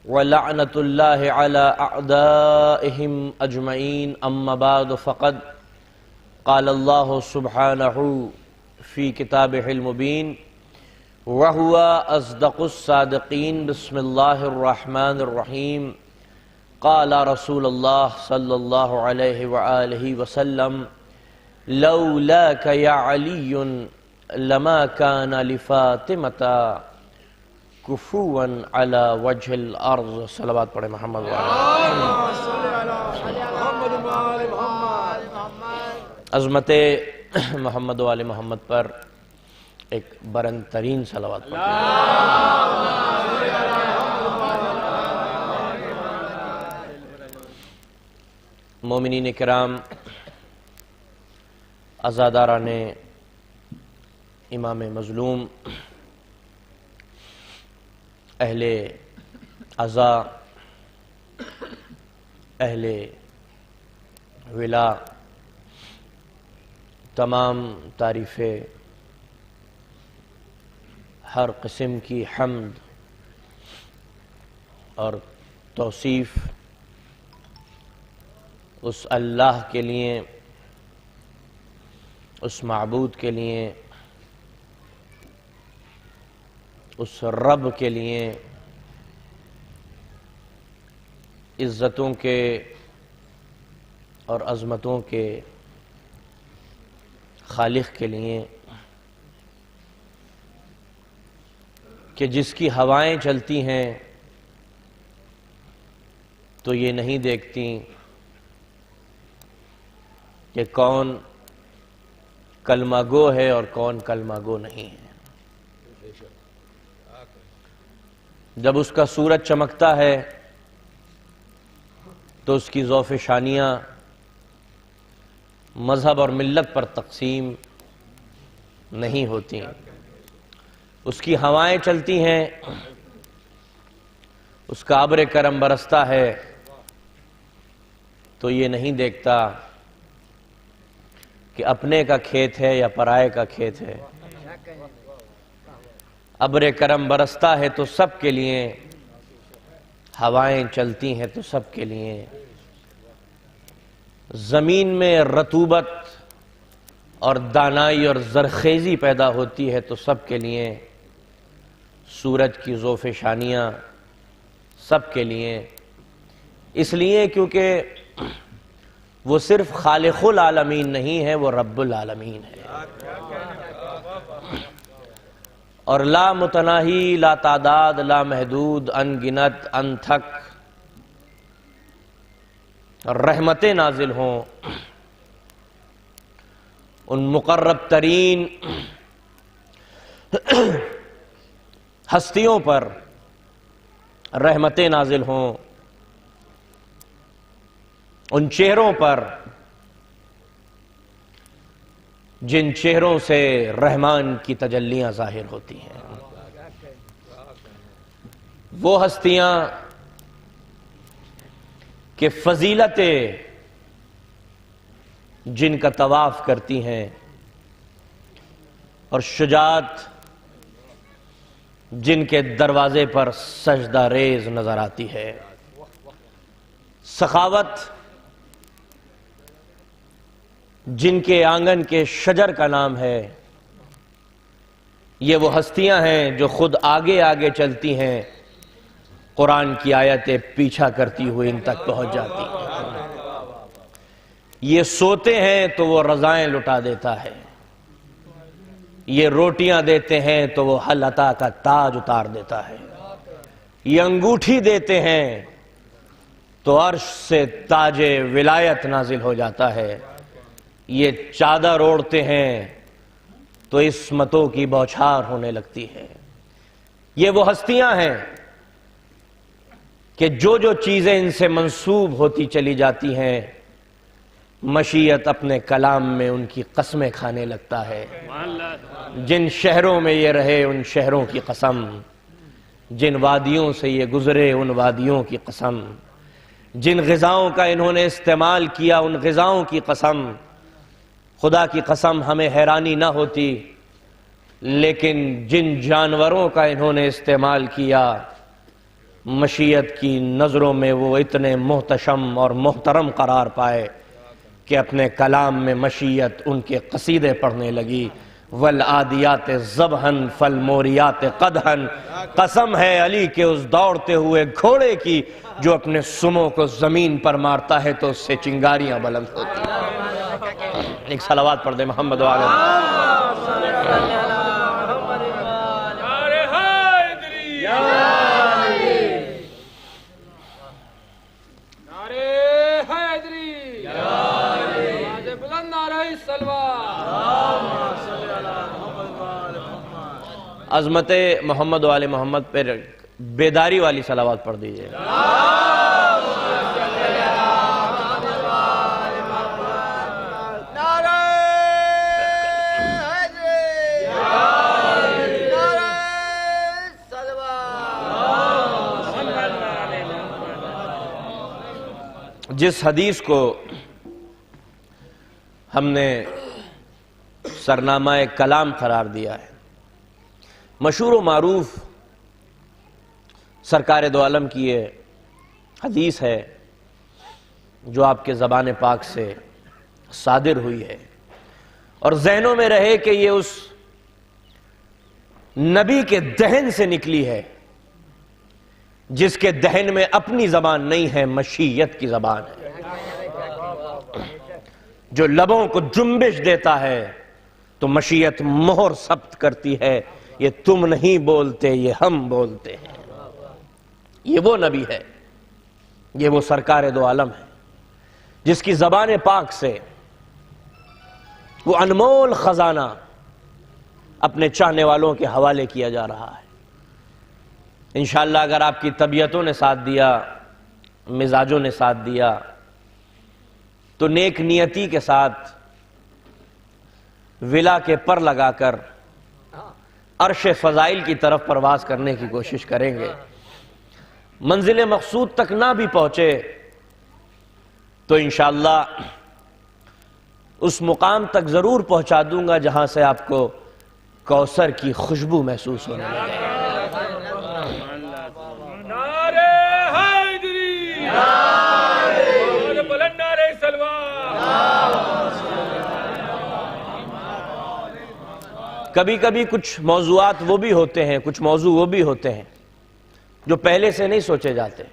ولعنۃ اللہ علی اعدائہم اجمعین. اما بعد فقد قال اللہ سبحانہ فی کتابہ المبین وہو اصدق الصادقین. بسم اللہ الرحمن الرحیم. قال رسول اللہ صلی اللہ علیہ وآلہ وسلم لولاک یا علی لما کان لفاطمة کفوا علی وجہ الارض. صلوات پڑھیں محمد عظمت محمد و آل محمد پر ایک برند ترین صلوات پڑھیں. مومنین کرام، عزاداران امام مظلوم، اہل عزا، اہل ولا، تمام تعریفیں ہر قسم کی حمد اور توصیف اس اللہ کے لیے، اس معبود کے لیے، اس رب کے لیے، عزتوں کے اور عظمتوں کے خالق کے لیے، کہ جس کی ہوائیں چلتی ہیں تو یہ نہیں دیکھتی کہ کون کلمہ گو ہے اور کون کلمہ گو نہیں ہے۔ جب اس کا سورج چمکتا ہے تو اس کی ذوف شانیاں مذہب اور ملت پر تقسیم نہیں ہوتی، اس کی ہوائیں چلتی ہیں، اس کا ابر کرم برستا ہے تو یہ نہیں دیکھتا کہ اپنے کا کھیت ہے یا پرائے کا کھیت ہے۔ ابر کرم برستا ہے تو سب کے لیے، ہوائیں چلتی ہیں تو سب کے لیے، زمین میں رطوبت اور دانائی اور زرخیزی پیدا ہوتی ہے تو سب کے لیے، سورج کی ذوف شانیاں سب کے لیے، اس لیے کیونکہ وہ صرف خالق العالمین نہیں ہے، وہ رب العالمین ہے، اور لا متناہی، لا تعداد، لا محدود، ان گنت، ان تھک رحمتیں نازل ہوں ان مقرب ترین ہستیوں پر، رحمتیں نازل ہوں ان چہروں پر جن چہروں سے رحمان کی تجلیاں ظاہر ہوتی ہیں۔ وہ ہستیاں کہ فضیلتیں جن کا طواف کرتی ہیں اور شجاعت جن کے دروازے پر سجدہ ریز نظر آتی ہے، سخاوت جن کے آنگن کے شجر کا نام ہے، یہ وہ ہستیاں ہیں جو خود آگے آگے چلتی ہیں، قرآن کی آیتیں پیچھا کرتی ہوئی ان تک پہنچ جاتی ہیں۔ یہ سوتے ہیں تو وہ رضائیں لٹا دیتا ہے، یہ روٹیاں دیتے ہیں تو وہ حل عطا کا تاج اتار دیتا ہے، یہ انگوٹھی دیتے ہیں تو عرش سے تاج ولایت نازل ہو جاتا ہے، یہ چادر اوڑھتے ہیں تو عصمتوں کی بوچھار ہونے لگتی ہے۔ یہ وہ ہستیاں ہیں کہ جو چیزیں ان سے منسوب ہوتی چلی جاتی ہیں، مشیت اپنے کلام میں ان کی قسمیں کھانے لگتا ہے۔ جن شہروں میں یہ رہے ان شہروں کی قسم، جن وادیوں سے یہ گزرے ان وادیوں کی قسم، جن غذاؤں کا انہوں نے استعمال کیا ان غذاؤں کی قسم۔ خدا کی قسم ہمیں حیرانی نہ ہوتی، لیکن جن جانوروں کا انہوں نے استعمال کیا، مشیت کی نظروں میں وہ اتنے محتشم اور محترم قرار پائے کہ اپنے کلام میں مشیت ان کے قصیدے پڑھنے لگی۔ والعادیات ضبحًا فالموریات قدحًا، قسم ہے علی کے اس دوڑتے ہوئے گھوڑے کی جو اپنے سموں کو زمین پر مارتا ہے تو اس سے چنگاریاں بلند ہوتی ہیں۔ ایک صلوات پڑھ دے محمد و آلہ عظمت محمد و آل محمد پر بیداری والی صلوات پڑھ دیجئے۔ جس حدیث کو ہم نے سرنامہ کلام قرار دیا ہے، مشہور و معروف سرکار دو عالم کی یہ حدیث ہے جو آپ کے زبان پاک سے صادر ہوئی ہے، اور ذہنوں میں رہے کہ یہ اس نبی کے دہن سے نکلی ہے جس کے دہن میں اپنی زبان نہیں ہے، مشیت کی زبان ہے، جو لبوں کو جنبش دیتا ہے تو مشیت مہر ثبت کرتی ہے، یہ تم نہیں بولتے یہ ہم بولتے ہیں۔ یہ وہ نبی ہے، یہ وہ سرکار دو عالم ہے جس کی زبان پاک سے وہ انمول خزانہ اپنے چاہنے والوں کے حوالے کیا جا رہا ہے۔ انشاءاللہ اگر آپ کی طبیعتوں نے ساتھ دیا، مزاجوں نے ساتھ دیا، تو نیک نیتی کے ساتھ ولا کے پر لگا کر عرش فضائل کی طرف پرواز کرنے کی کوشش کریں گے۔ منزل مقصود تک نہ بھی پہنچے تو انشاءاللہ اس مقام تک ضرور پہنچا دوں گا جہاں سے آپ کو کوثر کی خوشبو محسوس ہونے لگے۔ نعرہ حیدری، نعرہ بلند، نعرہ سلوان۔ کبھی کبھی کچھ موضوعات وہ بھی ہوتے ہیں، کچھ موضوع وہ بھی ہوتے ہیں جو پہلے سے نہیں سوچے جاتے۔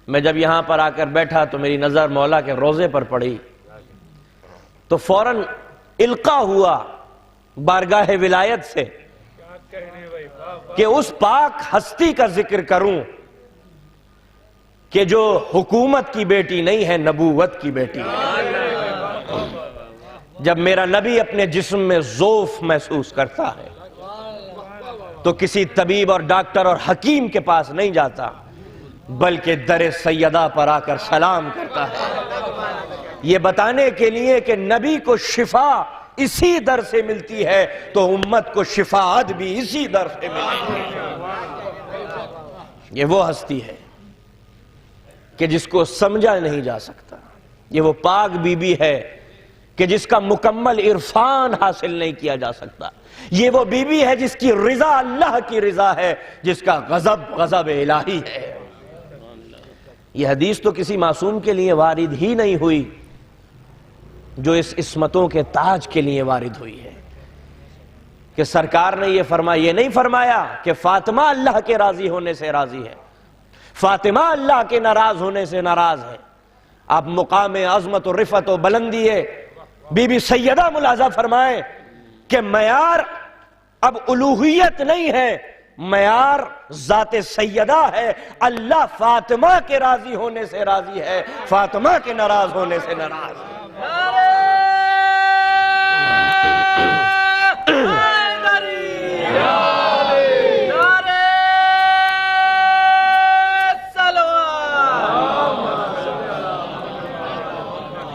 میں جب یہاں پر آ کر بیٹھا تو میری نظر مولا کے روضے پر پڑی تو فوراً القاء ہوا بارگاہ ولایت سے کہ اس پاک ہستی کا ذکر کروں کہ جو حکومت کی بیٹی نہیں ہے، نبوت کی بیٹی ہے۔ جب میرا نبی اپنے جسم میں ضعف محسوس کرتا ہے تو کسی طبیب اور ڈاکٹر اور حکیم کے پاس نہیں جاتا، بلکہ در سیدہ پر آ کر سلام کرتا ہے، یہ بتانے کے لیے کہ نبی کو شفا اسی در سے ملتی ہے تو امت کو شفاعت بھی اسی در سے ملتی ہے۔ یہ وہ ہستی ہے کہ جس کو سمجھا نہیں جا سکتا، یہ وہ پاک بی بی ہے کہ جس کا مکمل عرفان حاصل نہیں کیا جا سکتا، یہ وہ بی بی ہے جس کی رضا اللہ کی رضا ہے، جس کا غضب غضب الہی ہے۔ یہ حدیث تو کسی معصوم کے لیے وارد ہی نہیں ہوئی جو اس عصمتوں کے تاج کے لیے وارد ہوئی ہے، کہ سرکار نے یہ نہیں فرمایا کہ فاطمہ اللہ کے راضی ہونے سے راضی ہے، فاطمہ اللہ کے ناراض ہونے سے ناراض ہے۔ آپ مقام عظمت و رفعت و بلندی ہے بی بی سیدہ ملاحظہ فرمائیں کہ معیار اب الوہیت نہیں ہے، معیار ذات سیدہ ہے۔ اللہ فاطمہ کے راضی ہونے سے راضی ہے، فاطمہ کے ناراض ہونے سے ناراض ہے۔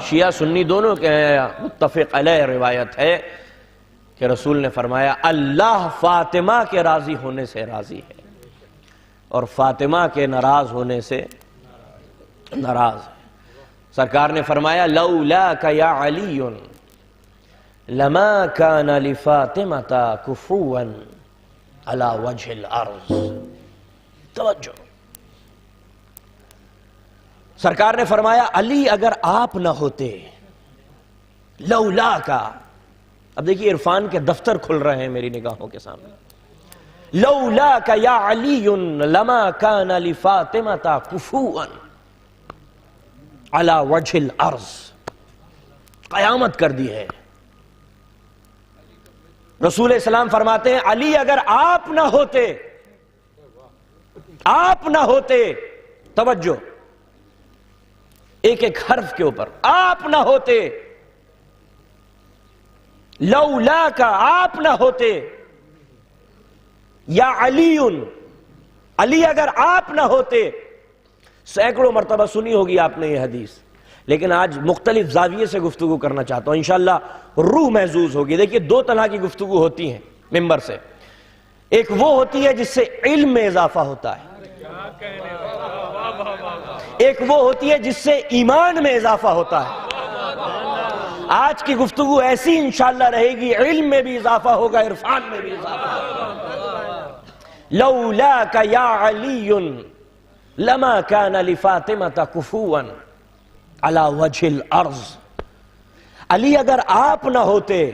شیعہ سنی دونوں کے متفق علیہ روایت ہے کہ رسول نے فرمایا اللہ فاطمہ کے راضی ہونے سے راضی ہے اور فاطمہ کے ناراض ہونے سے ناراض ہے۔ سرکار نے فرمایا لولاک یا علی لما کان لفاطمۃ کفوا علی وجہ الارض۔ توجہ، سرکار نے فرمایا علی اگر آپ نہ ہوتے، لولا کا، اب دیکھیے عرفان کے دفتر کھل رہے ہیں میری نگاہوں کے سامنے، لولا کا یا علی لما کان لفاطمۃ کفوا علی وجہ الارض۔ قیامت کر دی ہے۔ رسول اسلام فرماتے ہیں علی اگر آپ نہ ہوتے، آپ نہ ہوتے، توجہ ایک ایک حرف کے اوپر، آپ نہ ہوتے، لولا کا آپ نہ ہوتے، یا علی علی اگر آپ نہ ہوتے۔ سینکڑوں مرتبہ سنی ہوگی آپ نے یہ حدیث، لیکن آج مختلف زاویے سے گفتگو کرنا چاہتا ہوں، انشاءاللہ روح محظوظ ہوگی۔ دیکھیے دو طرح کی گفتگو ہوتی ہیں ممبر سے، ایک وہ ہوتی ہے جس سے علم میں اضافہ ہوتا ہے، ایک وہ ہوتی ہے جس سے ایمان میں اضافہ ہوتا ہے۔ آج کی گفتگو ایسی انشاءاللہ رہے گی، علم میں بھی اضافہ ہوگا، عرفان میں بھی اضافہ ہوگا۔ لولاک یا علی لما کان لفاطمۃ کفوا علی وجہ الارض۔ علی اگر آپ نہ ہوتے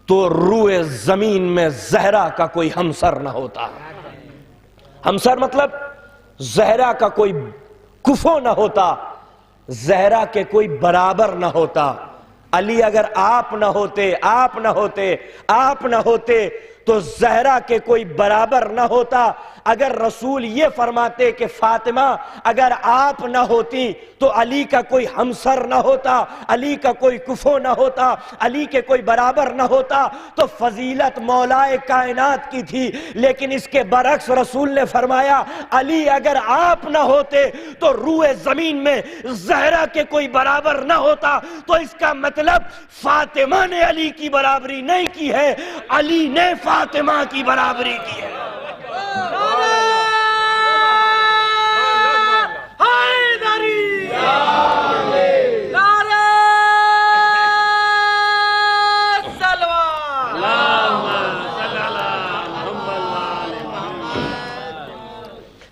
تو روئے زمین میں زہرا کا کوئی ہمسر نہ ہوتا۔ ہمسر مطلب زہرا کا کوئی کفو نہ ہوتا، زہرا کے کوئی برابر نہ ہوتا۔ علی اگر آپ نہ ہوتے، آپ نہ ہوتے، آپ نہ ہوتے تو زہرا کے کوئی برابر نہ ہوتا۔ اگر رسول یہ فرماتے کہ فاطمہ اگر آپ نہ ہوتی تو علی کا کوئی ہمسر نہ ہوتا، علی کا کوئی کفو نہ ہوتا، علی کے کوئی برابر نہ ہوتا، تو فضیلت مولائے کائنات کی تھی۔ لیکن اس کے برعکس رسول نے فرمایا علی اگر آپ نہ ہوتے تو روئے زمین میں زہرا کے کوئی برابر نہ ہوتا۔ تو اس کا مطلب فاطمہ نے علی کی برابری نہیں کی ہے، علی نے فاطمہ کی برابری کی ہے۔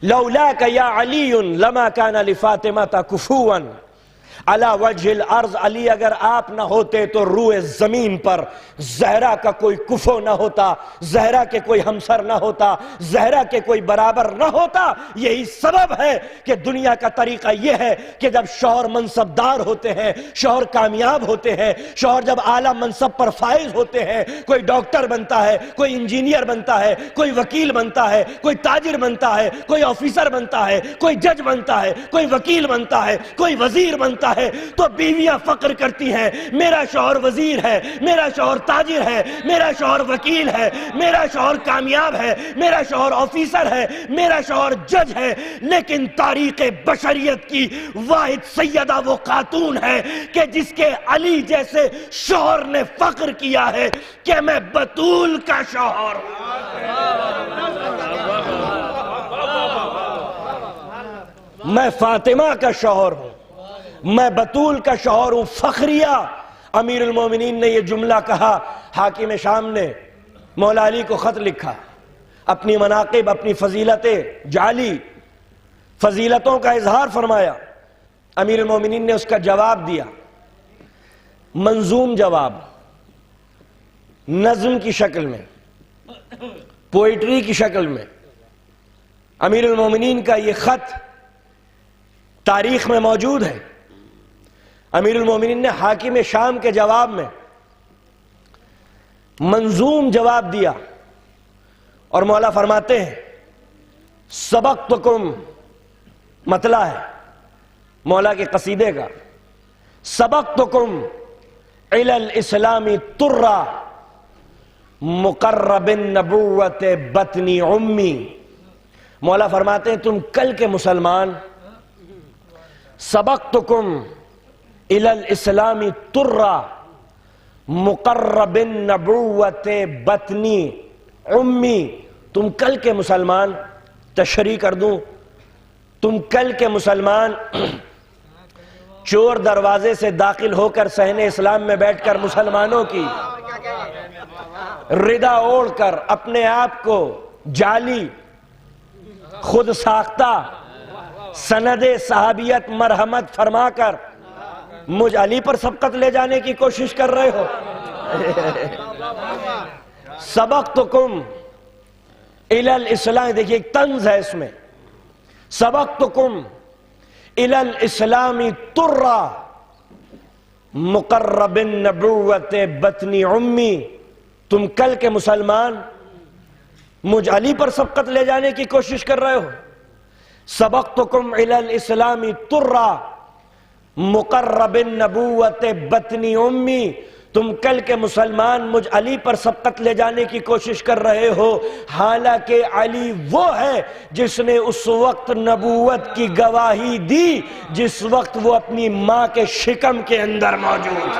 لولاک یا علی لما کان لفاطمہ کفوا علی وجہ الارض، علی اگر آپ نہ ہوتے تو روئے زمین پر زہرا کا کوئی کفو نہ ہوتا، زہرا کے کوئی ہمسر نہ ہوتا، زہرا کے کوئی برابر نہ ہوتا۔ یہی سبب ہے کہ دنیا کا طریقہ یہ ہے کہ جب شوہر منصبدار ہوتے ہیں، شوہر کامیاب ہوتے ہیں، شوہر جب اعلیٰ منصب پر فائز ہوتے ہیں، کوئی ڈاکٹر بنتا ہے، کوئی انجینئر بنتا ہے، کوئی وکیل بنتا ہے، کوئی تاجر بنتا ہے، کوئی آفیسر بنتا ہے، کوئی جج بنتا ہے، کوئی وکیل بنتا ہے، کوئی وزیر بنتا ہے، تو بیویاں فخر کرتی ہیں میرا شوہر وزیر ہے، میرا شوہر تاجر ہے، میرا شوہر وکیل ہے، میرا شوہر کامیاب ہے، میرا شوہر آفیسر ہے، میرا شوہر جج ہے۔ لیکن تاریخ بشریت کی واحد سیدہ وہ خاتون ہے کہ جس کے علی جیسے شوہر نے فخر کیا ہے کہ میں بطول کا شوہر ہوں، میں فاطمہ کا شوہر ہوں، میں بطول کا شوہر ہوں۔ فخریہ امیر المومنین نے یہ جملہ کہا۔ حاکم شام نے مولا علی کو خط لکھا، اپنی مناقب، اپنی فضیلتیں جعلی فضیلتوں کا اظہار فرمایا۔ امیر المومنین نے اس کا جواب دیا، منظوم جواب، نظم کی شکل میں، پوئٹری کی شکل میں۔ امیر المومنین کا یہ خط تاریخ میں موجود ہے۔ امیر المومنین نے حاکم شام کے جواب میں منظوم جواب دیا، اور مولا فرماتے ہیں سبقتکم، مطلع ہے مولا کے قصیدے کا، سبقتکم الی الاسلام ترا مقرب النبوت بطنی امی۔ مولا فرماتے ہیں تم کل کے مسلمان، سبقتکم الی الاسلام ترا مقرب النبوت بطنی امی، تم کل کے مسلمان، تشریح کر دوں، تم کل کے مسلمان چور دروازے سے داخل ہو کر صحن اسلام میں بیٹھ کر مسلمانوں کی ردا اوڑھ کر اپنے آپ کو جعلی خود ساختہ سند صحابیت مرحمت فرما کر مجھ علی پر سبقت لے جانے کی کوشش کر رہے ہو۔ سبقتکم الی الاسلام، دیکھیے ایک طنز ہے اس میں، سبقتکم الی الاسلام ترا مقرب النبوت بطنی امی، تم کل کے مسلمان مجھ علی پر سبقت لے جانے کی کوشش کر رہے ہو۔ سبقتکم الی الاسلام ترا مقرب النبوت بطنی امی، تم کل کے مسلمان مجھ علی پر سبقت لے جانے کی کوشش کر رہے ہو، حالانکہ علی وہ ہے جس نے اس وقت نبوت کی گواہی دی جس وقت وہ اپنی ماں کے شکم کے اندر موجود۔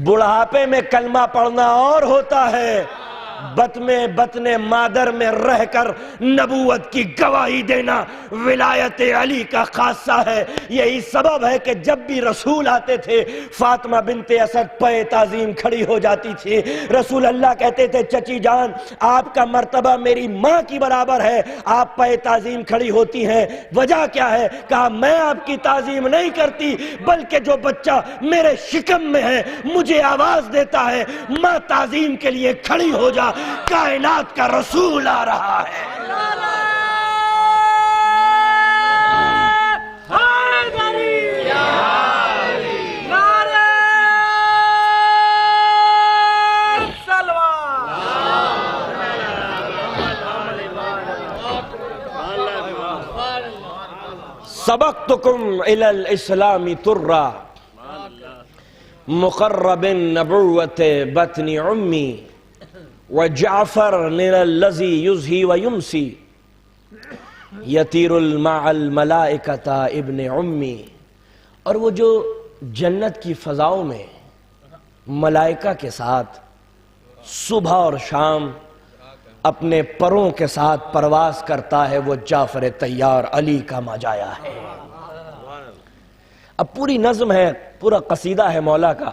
بڑھاپے میں کلمہ پڑھنا اور ہوتا ہے، بطن مادر میں رہ کر نبوت کی گواہی دینا ولایت علی کا خاصہ ہے۔ یہی سبب ہے کہ جب بھی رسول آتے تھے فاطمہ بنت اسد پے تعظیم کھڑی ہو جاتی تھی۔ رسول اللہ کہتے تھے چچی جان آپ کا مرتبہ میری ماں کی برابر ہے، آپ پے تعظیم کھڑی ہوتی ہیں، وجہ کیا ہے؟ کہا میں آپ کی تعظیم نہیں کرتی بلکہ جو بچہ میرے شکم میں ہے مجھے آواز دیتا ہے ماں تعظیم کے لیے کھڑی ہو جا، کائنات کا رسول آ رہا ہے۔ سبقتکم الی الاسلام ترا مقرب نبوت بطن امی وجعفر من الذی یزہی ویمسی یطیر مع الملائکۃ ابن امی. اور وہ جو جنت کی فضاؤں میں ملائکہ کے ساتھ صبح اور شام اپنے پروں کے ساتھ پرواز کرتا ہے وہ جعفر طیار علی کا ماجایا ہے. اب پوری نظم ہے، پورا قصیدہ ہے مولا کا،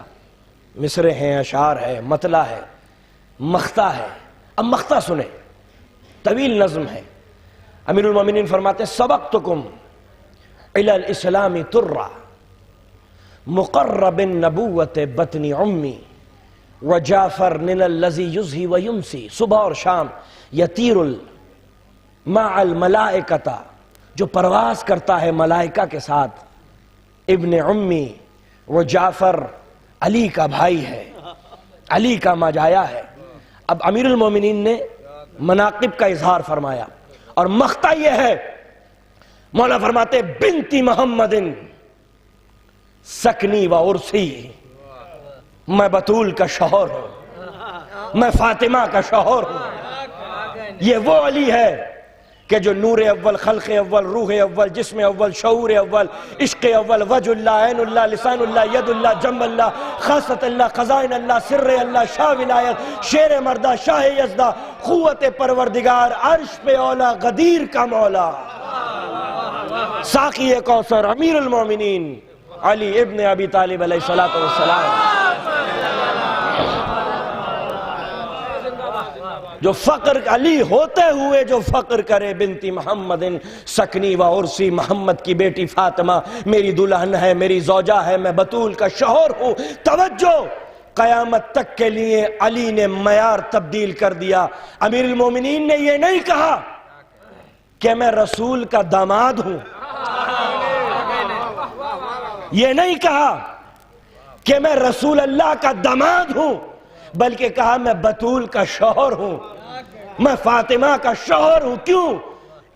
مصرے ہیں، اشعار ہے، مطلع ہے، مختہ ہے. اب مختہ سنیں، طویل نظم ہے. امیر المومنین فرماتے ہیں سبقتکم الی الاسلام ترا مقرب نبوت بطن امی وجعفر من الذی یزہی ویمسی. صبح اور شام یطیر مع الملائکۃ، جو پرواز کرتا ہے ملائکہ کے ساتھ، ابن امی، وہ جعفر علی کا بھائی ہے، علی کا ماجایا ہے. اب امیر المومنین نے مناقب کا اظہار فرمایا اور مختہ یہ ہے، مولا فرماتے بنت محمد سکنی و عرسی، میں بطول کا شوہر ہوں، میں فاطمہ کا شوہر ہوں. یہ وہ علی ہے کہ جو نور اول، خلق اول، روح اول، جسم اول، شعور اول، عشق اول، وجہ اللہ، عین اللہ، لسان اللہ، ید اللہ، جنب اللہ، خاصت اللہ، خزائن اللہ، سر اللہ، شاہ ولایت، شیر مردہ، شاہ یزدہ، قوت پروردگار، عرش پہ اولا، غدیر کا مولا، ساقی کوثر، امیر المومنین علی ابن ابی طالب علیہ السلام. جو فقر علی ہوتے ہوئے جو فقر کرے، بنتی محمد سکنی و عرسی، محمد کی بیٹی فاطمہ میری دلہن ہے، میری زوجہ ہے، میں بطول کا شوہر ہوں. توجہ، قیامت تک کے لیے علی نے معیار تبدیل کر دیا. امیر المومنین نے یہ نہیں کہا کہ میں رسول کا داماد ہوں، یہ نہیں کہا کہ میں رسول اللہ کا داماد ہوں، بلکہ کہا میں بطول کا شوہر ہوں، میں فاطمہ کا شوہر ہوں. کیوں؟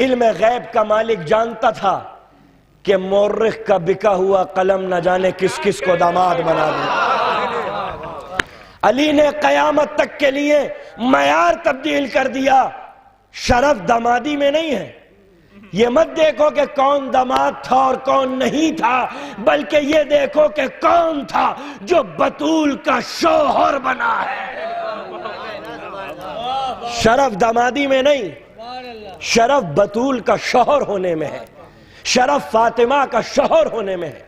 علم غیب کا مالک جانتا تھا کہ مورخ کا بکا ہوا قلم نہ جانے کس کس کو داماد بنا دیا. علی نے قیامت تک کے لیے معیار تبدیل کر دیا. شرف دامادی میں نہیں ہے. یہ مت دیکھو کہ کون داماد تھا اور کون نہیں تھا، بلکہ یہ دیکھو کہ کون تھا جو بطول کا شوہر بنا ہے. شرف دامادی میں نہیں، شرف بطول کا شوہر ہونے میں ہے، شرف فاطمہ کا شوہر ہونے میں ہے،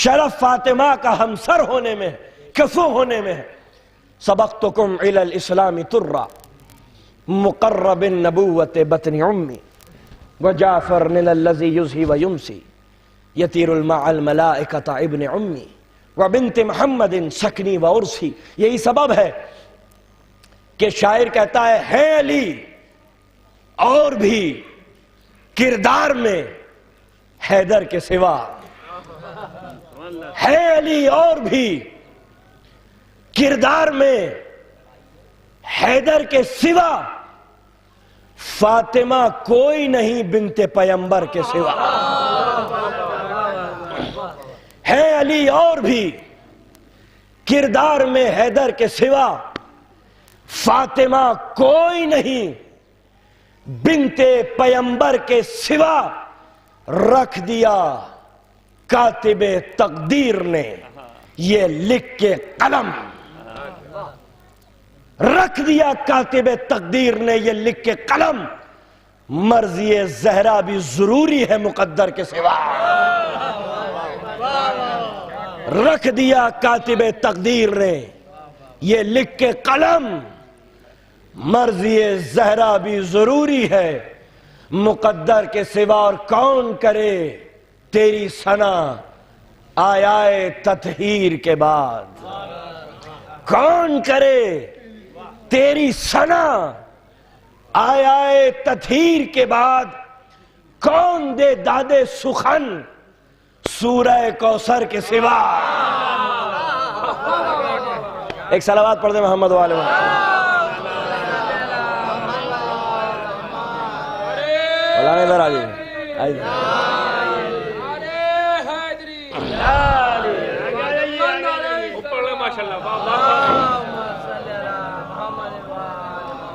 شرف فاطمہ کا ہمسر ہونے میں ہے، کفو ہونے میں ہے. سبقتکم الی الاسلام ترا مقرب نبوت بطن امی وجعفر من الذی یزہی ویمسی یطیر مع الملائکۃ ابن امی وبنت محمد سکنی و عرسی. یہی سبب ہے کہ شاعر کہتا ہے علی اور بھی کردار میں حیدر کے سوا، ہے علی اور بھی کردار میں حیدر کے سوا، فاطمہ کوئی نہیں بنت پیمبر کے سوا. ہے علی اور بھی کردار میں حیدر کے سوا، فاطمہ کوئی نہیں بنت پیمبر کے سوا. رکھ دیا کاتب تقدیر نے یہ لکھ کے قلم، رکھ دیا کاتب تقدیر نے یہ لکھ کے قلم، مرضی زہرا بھی ضروری ہے مقدر کے سوا. رکھ دیا کاتب تقدیر نے یہ لکھ کے قلم، مرضی زہرا بھی ضروری ہے مقدر کے سوا. اور کون کرے تیری ثنا آیائے تطہیر کے بعد، کون کرے تیری ثنا آیائے تطہیر کے بعد، کون دے داد سخن سورہ کوثر کے سوا. ایک صلوات پڑھ دیں محمد و آل محمد. مولانا ادھر آ جائیے.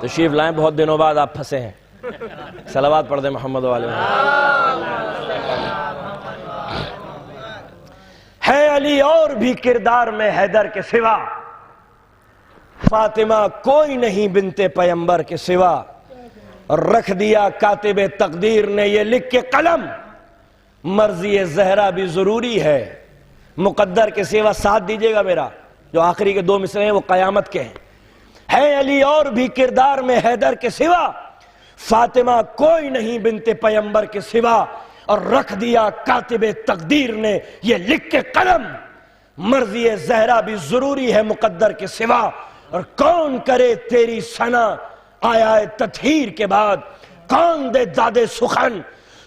تشریف لائیں، بہت دنوں بعد آپ پھنسے ہیں، صلوات پڑھ دیں محمد والے ہے علی اور بھی کردار میں حیدر کے سوا، فاطمہ کوئی نہیں بنت پیمبر کے سوا، رکھ دیا کاتب تقدیر نے یہ لکھ کے قلم، مرضی زہرا بھی ضروری ہے مقدر کے سوا۔ ساتھ دیجئے گا میرا، جو آخری کے 2 مصرے ہیں وہ قیامت کے ہیں۔ ہے علی اور بھی کردار میں حیدر کے سوا، فاطمہ کوئی نہیں بنت پیمبر کے سوا، اور رکھ دیا کاتب تقدیر نے یہ لکھ کے قلم، مرضی زہرا بھی ضروری ہے مقدر کے سوا، اور کون کرے تیری ثنا آیا تطہیر کے بعد، کون دے داد سخن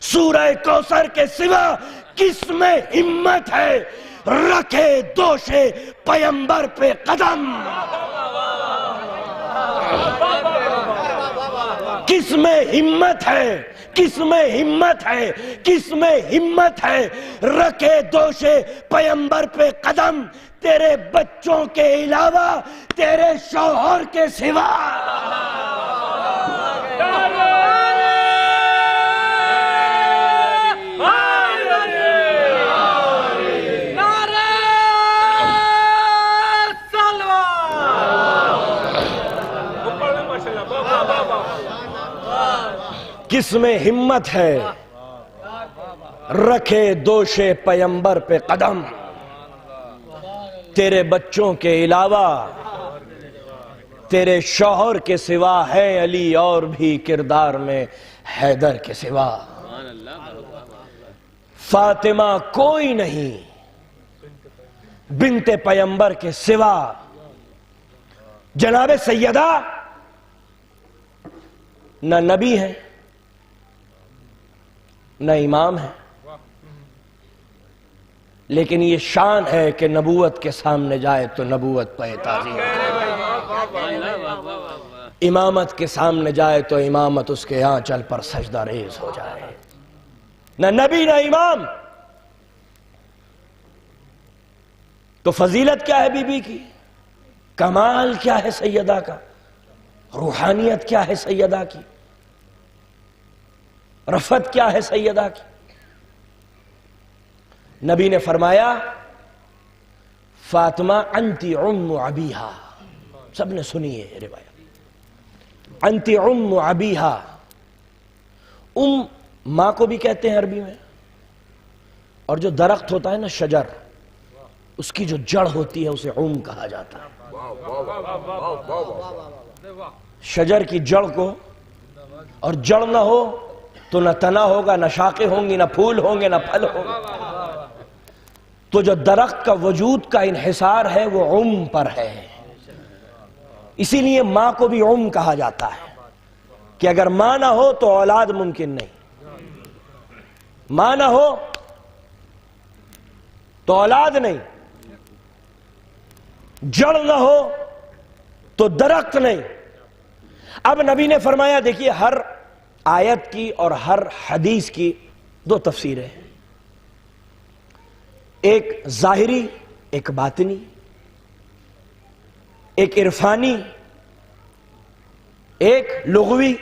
سورہ کوثر کے سوا، کس میں ہمت ہے رکھے دوش پیمبر پہ قدم، کس میں ہمت ہے، کس میں ہمت ہے، کس میں ہمت ہے رکھے دوش پیمبر پہ قدم، تیرے بچوں کے علاوہ تیرے شوہر کے سوا۔ کس میں ہمت ہے رکھے دوش پیمبر پہ قدم، تیرے بچوں کے علاوہ تیرے شوہر کے سوا، ہے علی اور بھی کردار میں حیدر کے سوا۔ فاطمہ کوئی نہیں بنت پیمبر کے سوا، جناب سیدہ نہ نبی ہیں نہ امام ہے، لیکن یہ شان ہے کہ نبوت کے سامنے جائے تو نبوت پہ تعظیم، امامت کے سامنے جائے تو امامت اس کے آنچل پر سجدہ ریز ہو جائے۔ نہ نبی نہ امام، تو فضیلت کیا ہے بی بی کی، کمال کیا ہے سیدہ کا، روحانیت کیا ہے سیدہ کی، رفت کیا ہے سیدہ کی۔ نبی نے فرمایا فاطمہ انتی ام ابیہا، سب نے سنی ہے روایت، انتی ام ابیہا، ام ماں کو بھی کہتے ہیں عربی میں، اور جو درخت ہوتا ہے نا شجر، اس کی جو جڑ ہوتی ہے اسے ام کہا جاتا ہے۔ شجر کی جڑ کو، اور جڑ نہ ہو تو نہ تنا ہوگا، نہ شاخیں ہوں گی، نہ پھول ہوں گے، نہ پھل ہوں گے، تو جو درخت کا وجود کا انحصار ہے وہ ام پر ہے۔ اسی لیے ماں کو بھی ام کہا جاتا ہے کہ اگر ماں نہ ہو تو اولاد ممکن نہیں، ماں نہ ہو تو اولاد نہیں، جڑ نہ ہو تو درخت نہیں۔ اب نبی نے فرمایا، دیکھیے ہر آیت کی اور ہر حدیث کی 2 تفسیریں ہیں، ایک ظاہری ایک باطنی، ایک عرفانی ایک لغوی۔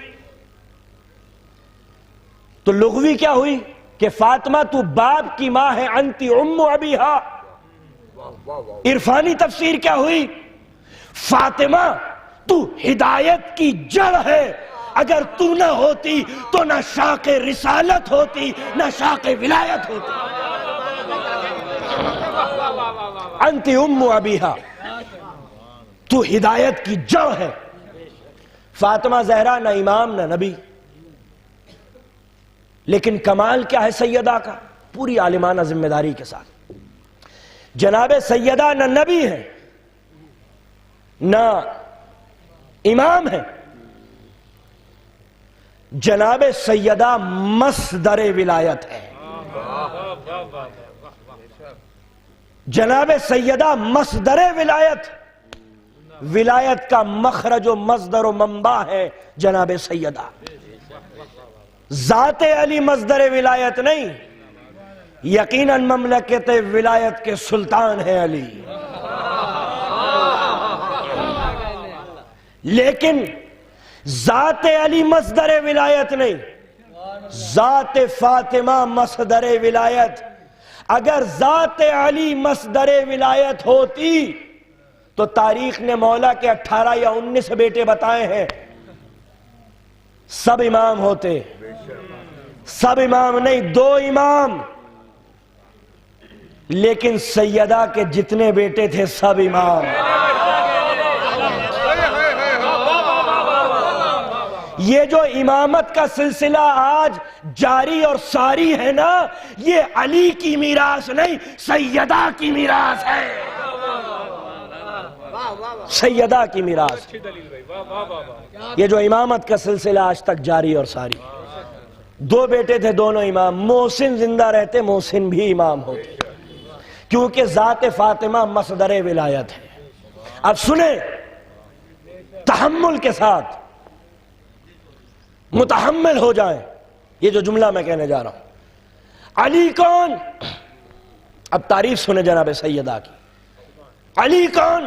تو لغوی کیا ہوئی کہ فاطمہ تو باپ کی ماں ہے، انتی ام ابیہا۔ عرفانی تفسیر کیا ہوئی، فاطمہ تو ہدایت کی جڑ ہے، اگر تو نہ ہوتی تو نہ شاق رسالت ہوتی نہ شاق ولایت ہوتی۔ انتی ام ابیہا، تو ہدایت کی جڑ ہے۔ فاطمہ زہرا نہ امام نہ نبی، لیکن کمال کیا ہے سیدہ کا، پوری عالمانہ ذمہ داری کے ساتھ، جناب سیدہ نہ نبی ہے نہ امام ہے، جناب سیدہ مصدر ولایت ہے، جناب سیدہ مصدر ولایت، ولایت کا مخرج و مصدر و منبع ہے جناب سیدہ۔ ذات علی مصدر ولایت نہیں، یقیناً مملکت ولایت کے سلطان ہیں علی، لیکن ذات علی مصدر ولایت نہیں، ذات فاطمہ مصدر ولایت۔ اگر ذات علی مصدر ولایت ہوتی تو تاریخ نے مولا کے 18 یا 19 بیٹے بتائے ہیں، سب امام ہوتے، سب امام نہیں، 2 امام، لیکن سیدہ کے جتنے بیٹے تھے سب امام۔ یہ جو امامت کا سلسلہ آج جاری اور ساری ہے نا، یہ علی کی میراث نہیں، سیدہ کی میراث ہے، سیدہ کی میراث۔ یہ جو امامت کا سلسلہ آج تک جاری اور ساری، 2 بیٹے تھے، دونوں امام۔ محسن زندہ رہتے محسن بھی امام ہوتے، کیونکہ ذات فاطمہ مصدر ولایت ہے۔ اب سنیں تحمل کے ساتھ، متحمل ہو جائیں، یہ جو جملہ میں کہنے جا رہا ہوں۔ علی کون؟ اب تعریف سنیں جناب سیدہ کی۔ علی کون؟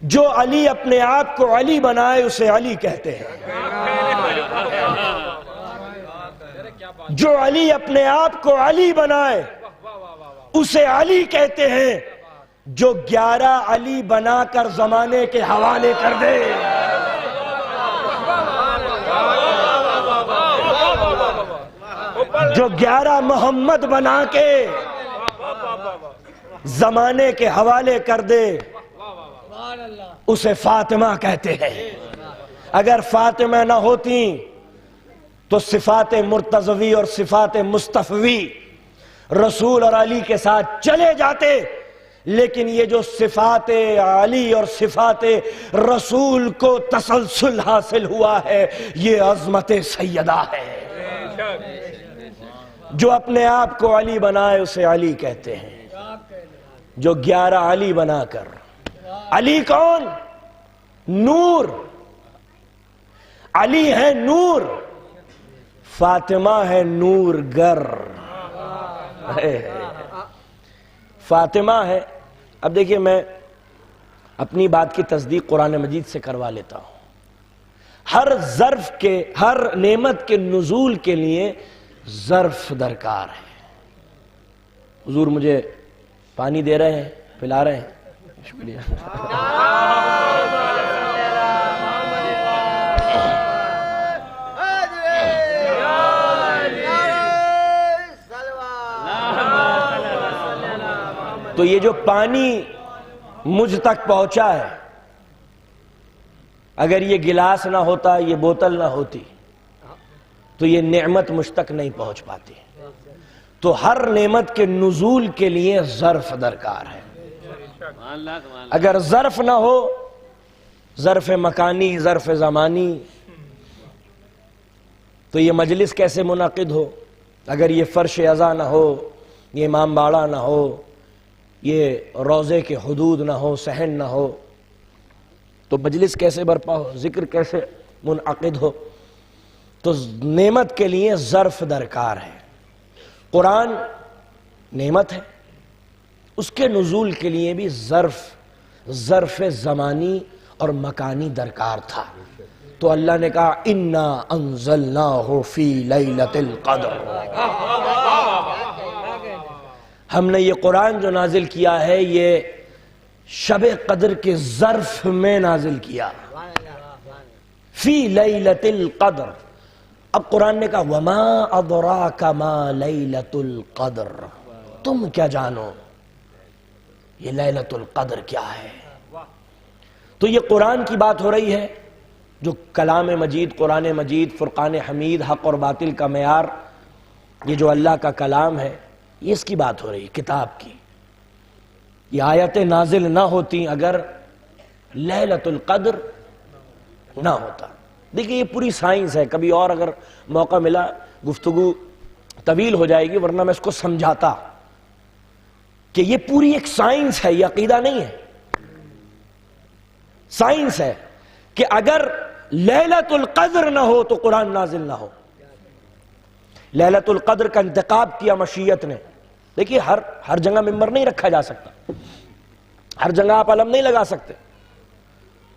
جو علی اپنے آپ کو علی بنائے اسے علی کہتے ہیں، جو علی اپنے آپ کو علی بنائے اسے علی کہتے ہیں، جو 11 علی بنا کر زمانے کے حوالے کر دے، جو 11 محمد بنا کے زمانے کے حوالے کر دے اسے فاطمہ کہتے ہیں۔ اگر فاطمہ نہ ہوتی تو صفات مرتضوی اور صفات مصطفی رسول اور علی کے ساتھ چلے جاتے، لیکن یہ جو صفات علی اور صفات رسول کو تسلسل حاصل ہوا ہے، یہ عظمت سیدہ ہے۔ جو اپنے آپ کو علی بنائے اسے علی کہتے ہیں، جو 11 علی بنا کر۔ علی کون؟ نور، علی ہے نور، فاطمہ ہے نور گر۔ فاطمہ ہے۔ اب دیکھیے میں اپنی بات کی تصدیق قرآن مجید سے کروا لیتا ہوں۔ ہر ظرف کے، ہر نعمت کے نزول کے لیے ظرف درکار ہے۔ حضور مجھے پانی دے رہے ہیں، پلا رہے ہیں، شکریہ۔ تو یہ جو پانی مجھ تک پہنچا ہے، اگر یہ گلاس نہ ہوتا، یہ بوتل نہ ہوتی تو یہ نعمت مجھ تک نہیں پہنچ پاتی۔ تو ہر نعمت کے نزول کے لیے ظرف درکار ہے۔ اگر ظرف نہ ہو، ظرف مکانی، ظرف زمانی، تو یہ مجلس کیسے منعقد ہو؟ اگر یہ فرش عزا نہ ہو، یہ امام باڑہ نہ ہو، یہ روضے کے حدود نہ ہو، صحن نہ ہو، تو مجلس کیسے برپا ہو، ذکر کیسے منعقد ہو؟ تو نعمت کے لیے ظرف درکار ہے۔ قرآن نعمت ہے، اس کے نزول کے لیے بھی ظرف زمانی اور مکانی درکار تھا۔ تو اللہ نے کہا اِنَّا أَنزَلْنَاهُ فِي لَيْلَةِ الْقَدْرِ، ہم نے یہ قرآن جو نازل کیا ہے یہ شب قدر کے ظرف میں نازل کیا، فی لیلۃ القدر۔ اب قرآن نے کہا وما ادراک ما لیلۃ القدر، تم کیا جانو یہ لیلۃ القدر کیا ہے؟ تو یہ قرآن کی بات ہو رہی ہے، جو کلام مجید، قرآن مجید، فرقان حمید، حق اور باطل کا معیار، یہ جو اللہ کا کلام ہے، یہ اس کی بات ہو رہی ہے، کتاب کی۔ یہ آیتیں نازل نہ ہوتی اگر لیلۃ القدر نہ ہوتا۔ دیکھیں یہ پوری سائنس ہے، کبھی اور اگر موقع ملا گفتگو طویل ہو جائے گی، ورنہ میں اس کو سمجھاتا کہ یہ پوری ایک سائنس ہے، یہ عقیدہ نہیں ہے، سائنس ہے کہ اگر لیلۃ القدر نہ ہو تو قرآن نازل نہ ہو۔ لیلۃ القدر کا انتخاب کیا مشیت نے. دیکھیے ہر جگہ ممبر نہیں رکھا جا سکتا، ہر جگہ آپ علم نہیں لگا سکتے.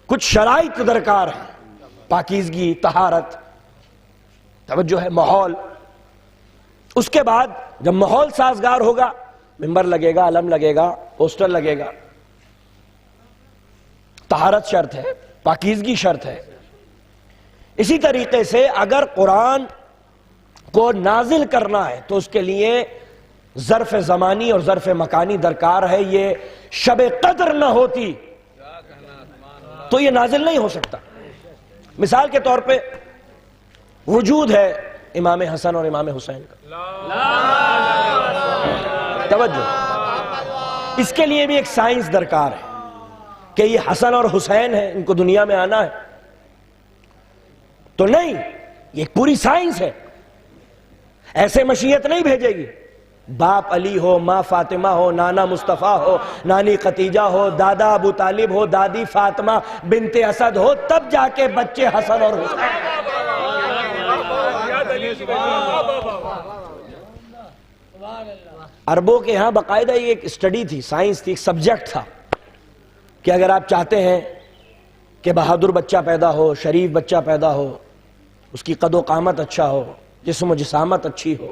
کچھ شرائط درکار ہیں، پاکیزگی، طہارت، توجہ ہے، ماحول. اس کے بعد جب ماحول سازگار ہوگا ممبر لگے گا، علم لگے گا، پوسٹر لگے گا. طہارت شرط ہے، پاکیزگی شرط ہے. اسی طریقے سے اگر قرآن کو نازل کرنا ہے تو اس کے لیے ظرف زمانی اور ظرف مکانی درکار ہے. یہ شب قدر نہ ہوتی تو یہ نازل نہیں ہو سکتا. مثال کے طور پہ وجود ہے امام حسن اور امام حسین کا، توجہ، اس کے لیے بھی ایک سائنس درکار ہے کہ یہ حسن اور حسین ہیں، ان کو دنیا میں آنا ہے. تو نہیں، یہ ایک پوری سائنس ہے. ایسے مشیت نہیں بھیجے گی. باپ علی ہو، ماں فاطمہ ہو، نانا مصطفیٰ ہو، نانی خدیجہ ہو، دادا ابو طالب ہو، دادی فاطمہ بنت اسد ہو، تب جا کے بچے حسن اور حسین. عربوں کے ہاں باقاعدہ یہ ایک اسٹڈی تھی، سائنس تھی، ایک سبجیکٹ تھا کہ اگر آپ چاہتے ہیں کہ بہادر بچہ پیدا ہو، شریف بچہ پیدا ہو، اس کی قد و قامت اچھا ہو، جسم و جسامت اچھی ہو،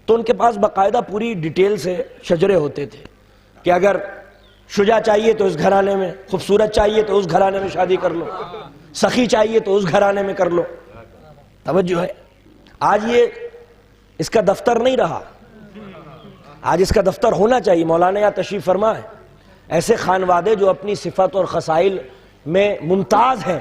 تو ان کے پاس باقاعدہ پوری ڈیٹیل سے شجرے ہوتے تھے کہ اگر شجاع چاہیے تو اس گھرانے میں، خوبصورت چاہیے تو اس گھرانے میں شادی کر لو، سخی چاہیے تو اس گھرانے میں کر لو. توجہ ہے. آج یہ اس کا دفتر نہیں رہا، آج اس کا دفتر ہونا چاہیے. مولانا یہاں تشریف فرما ہے، ایسے خانوادے جو اپنی صفت اور خصائل میں ممتاز ہیں،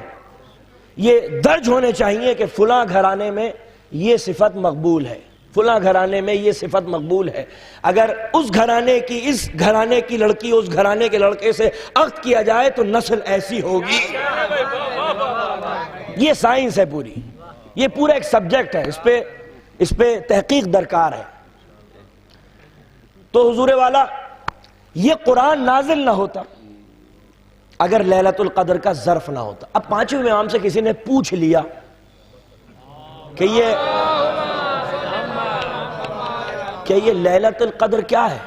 یہ درج ہونے چاہیے کہ فلاں گھرانے میں یہ صفت مقبول ہے، فلاں گھرانے میں یہ صفت مقبول ہے. اگر اس گھرانے کی، اس گھرانے کی لڑکی اس گھرانے کے لڑکے سے عقد کیا جائے تو نسل ایسی ہوگی. یہ سائنس ہے پوری، یہ پورا ایک سبجیکٹ ہے، اس پہ تحقیق درکار ہے. تو حضور والا یہ قرآن نازل نہ ہوتا اگر لیلۃ القدر کا ظرف نہ ہوتا. اب پانچویں امام سے کسی نے پوچھ لیا کہ یہ لیلۃ القدر کیا ہے.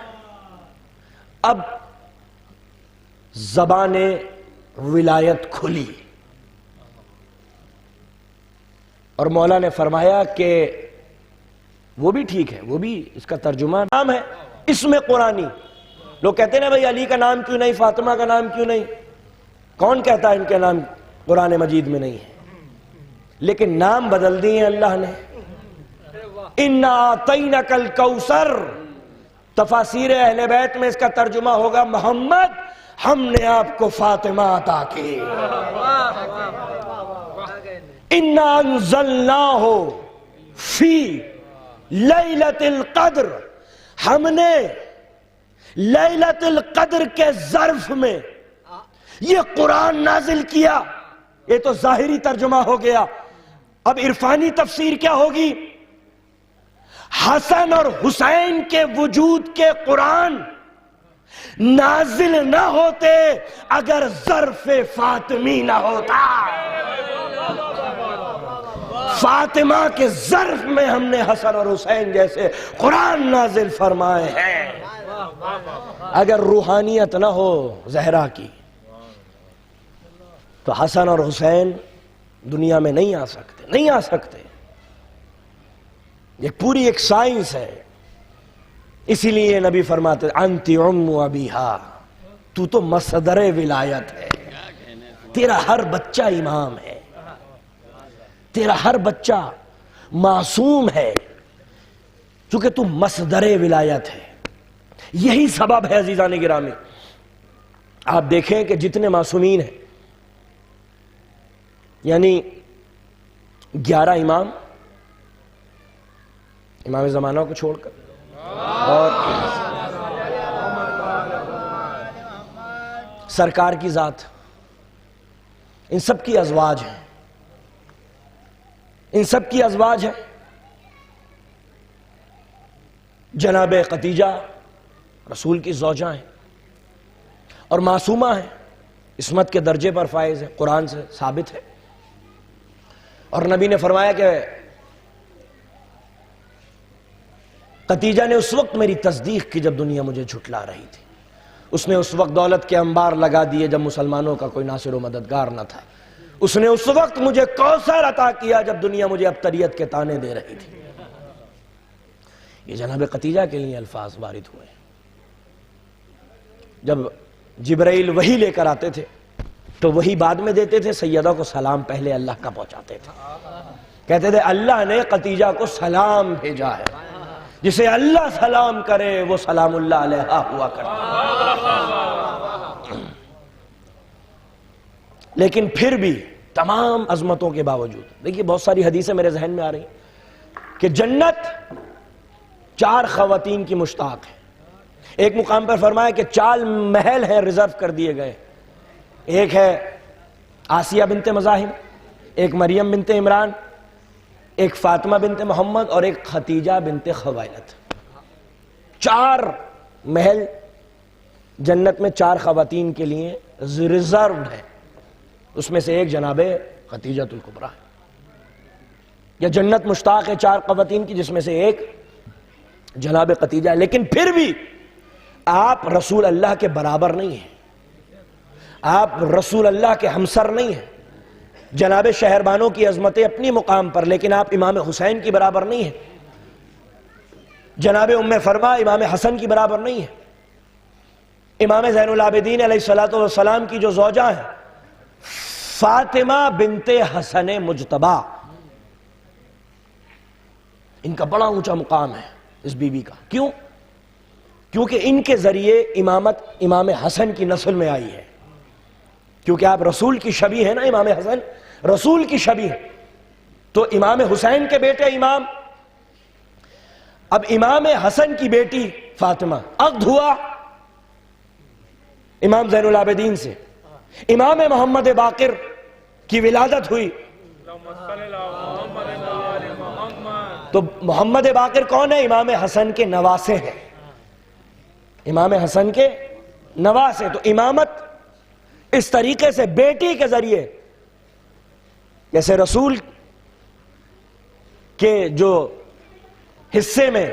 اب زبان ولایت کھلی اور مولا نے فرمایا کہ وہ بھی ٹھیک ہے، وہ بھی اس کا ترجمہ نام ہے اسم قرآنی. لوگ کہتے ہیں نا بھائی علی کا نام کیوں نہیں، فاطمہ کا نام کیوں نہیں؟ کون کہتا ہے ان کے نام قرآن مجید میں نہیں ہے؟ لیکن نام بدل دیے اللہ نے. اِنَّا أَعْطَيْنَكَ الْكَوْثَرَ، تفاسیر اہل بیت میں اس کا ترجمہ ہوگا محمد ہم نے آپ کو فاطمہ عطا کی. اِنَّا أَنزَلْنَاهُ فِي لَيْلَةِ الْقَدْرِ، ہم نے لیلۃ القدر کے ظرف میں یہ قرآن نازل کیا. یہ تو ظاہری ترجمہ ہو گیا. اب عرفانی تفسیر کیا ہوگی؟ حسن اور حسین کے وجود کے قرآن نازل نہ ہوتے اگر ظرف فاطمی نہ ہوتا. فاطمہ کے ظرف میں ہم نے حسن اور حسین جیسے قرآن نازل فرمائے ہیں. اگر روحانیت نہ ہو زہرا کی تو حسن اور حسین دنیا میں نہیں آ سکتے، نہیں آ سکتے. یہ پوری ایک سائنس ہے. اسی لیے نبی فرماتے انتی ام ابیہا، تو تو مصدر ولایت ہے، تیرا ہر بچہ امام ہے، تیرا ہر بچہ معصوم ہے، چونکہ تو مصدر ولایت ہے. یہی سبب ہے عزیزان گرامی. آپ دیکھیں کہ جتنے معصومین ہیں، یعنی 11 امام زمانہ کو چھوڑ کر، اور سرکار کی ذات، ان سب کی ازواج ہیں، ان سب کی ازواج ہیں. جناب خدیجہ رسول کی زوجہ ہیں اور معصومہ ہیں، عصمت کے درجے پر فائز ہیں، قرآن سے ثابت ہے. اور نبی نے فرمایا کہ قتیجہ نے اس وقت میری تصدیق کی جب دنیا مجھے جھٹلا رہی تھی، اس نے اس وقت دولت کے انبار لگا دیے جب مسلمانوں کا کوئی ناصر و مددگار نہ تھا، اس نے اس وقت مجھے کوثر عطا کیا جب دنیا مجھے ابتریت کے تانے دے رہی تھی۔ یہ جناب قتیجہ کے لیے الفاظ وارد ہوئے۔ جب جبرائیل وحی لے کر آتے تھے تو وہی بعد میں دیتے تھے، سیدہ کو سلام پہلے اللہ کا پہنچاتے تھے، کہتے تھے اللہ نے قتیجہ کو سلام بھیجا ہے، جسے اللہ سلام کرے وہ سلام اللہ علیہ ہوا کرتا۔ لیکن پھر بھی تمام عظمتوں کے باوجود دیکھیے بہت ساری حدیثیں میرے ذہن میں آ رہی ہیں کہ جنت 4 خواتین کی مشتاق ہے۔ ایک مقام پر فرمایا کہ 4 محل ہیں ریزرو کر دیے گئے، ایک ہے آسیہ بنت مزاحم، ایک مریم بنت عمران، ایک فاطمہ بنت محمد اور ایک خدیجہ بنت خویلد۔ 4 محل جنت میں 4 خواتین کے لیے ریزروڈ ہے، اس میں سے ایک جناب خدیجہ الکبریٰ ہے۔ یا جنت مشتاق ہے 4 خواتین کی جس میں سے ایک جناب خدیجہ ہے، لیکن پھر بھی آپ رسول اللہ کے برابر نہیں ہیں، آپ رسول اللہ کے ہمسر نہیں ہیں۔ جناب شہربانوں کی عظمتیں اپنی مقام پر، لیکن آپ امام حسین کی برابر نہیں ہیں۔ جناب ام فرما امام حسن کی برابر نہیں ہے۔ امام زین العابدین علیہ السلام کی جو زوجہ ہیں فاطمہ بنت حسن مجتبی، ان کا بڑا اونچا مقام ہے اس بی بی کا۔ کیوں؟ کیونکہ ان کے ذریعے امامت امام حسن کی نسل میں آئی ہے، کیونکہ آپ رسول کی شبیہ ہے نا، امام حسن رسول کی شبیہ ہے، تو امام حسین کے بیٹے امام، اب امام حسن کی بیٹی فاطمہ، عقد ہوا امام زین العابدین سے، امام محمد باقر کی ولادت ہوئی، تو محمد باقر کون ہے؟ امام حسن کے نواسے ہیں، امام حسن کے نواسے۔ تو امامت اس طریقے سے بیٹی کے ذریعے، جیسے رسول کے جو حصے میں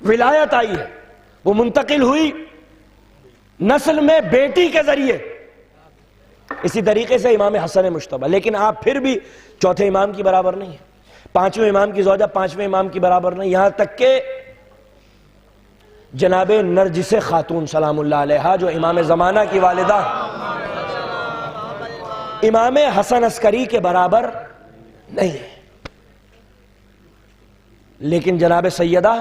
ولایت آئی ہے وہ منتقل ہوئی نسل میں بیٹی کے ذریعے، اسی طریقے سے امام حسن مجتبی۔ لیکن آپ پھر بھی چوتھے امام کی برابر نہیں ہیں، 5ویں امام کی زوجہ 5ویں امام کی برابر نہیں، یہاں تک کہ جناب نرجس خاتون سلام اللہ علیہا جو امام زمانہ کی والدہ، امام حسن عسکری کے برابر نہیں ہے۔ لیکن جناب سیدہ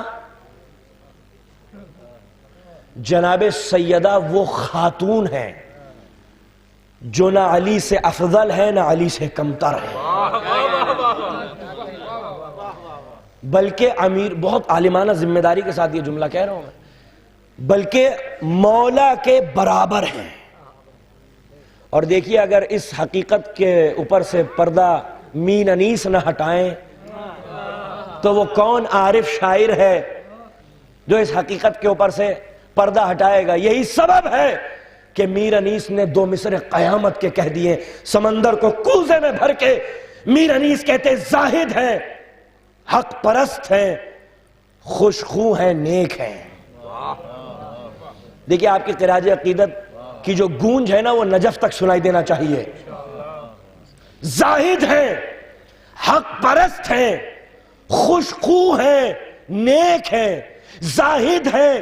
وہ خاتون ہیں جو نہ علی سے افضل ہے نہ علی سے کمتر ہے، بلکہ امیر، بہت عالمانہ ذمہ داری کے ساتھ یہ جملہ کہہ رہا ہوں میں، بلکہ مولا کے برابر ہیں۔ اور دیکھیے اگر اس حقیقت کے اوپر سے پردہ مین انیس نہ ہٹائیں تو وہ کون عارف شاعر ہے جو اس حقیقت کے اوپر سے پردہ ہٹائے گا؟ یہی سبب ہے کہ میر انیس نے 2 مصرع قیامت کے کہہ دیے، سمندر کو کوزے میں بھر کے میر انیس کہتے زاہد ہیں، حق پرست ہیں، خوشخو ہیں، نیک ہیں۔ دیکھیں آپ کی قراج عقیدت کی جو گونج ہے نا وہ نجف تک سنائی دینا چاہیے۔ زاہد ہیں، حق پرست ہیں، خوشخو ہیں، نیک ہیں۔ زاہد ہیں،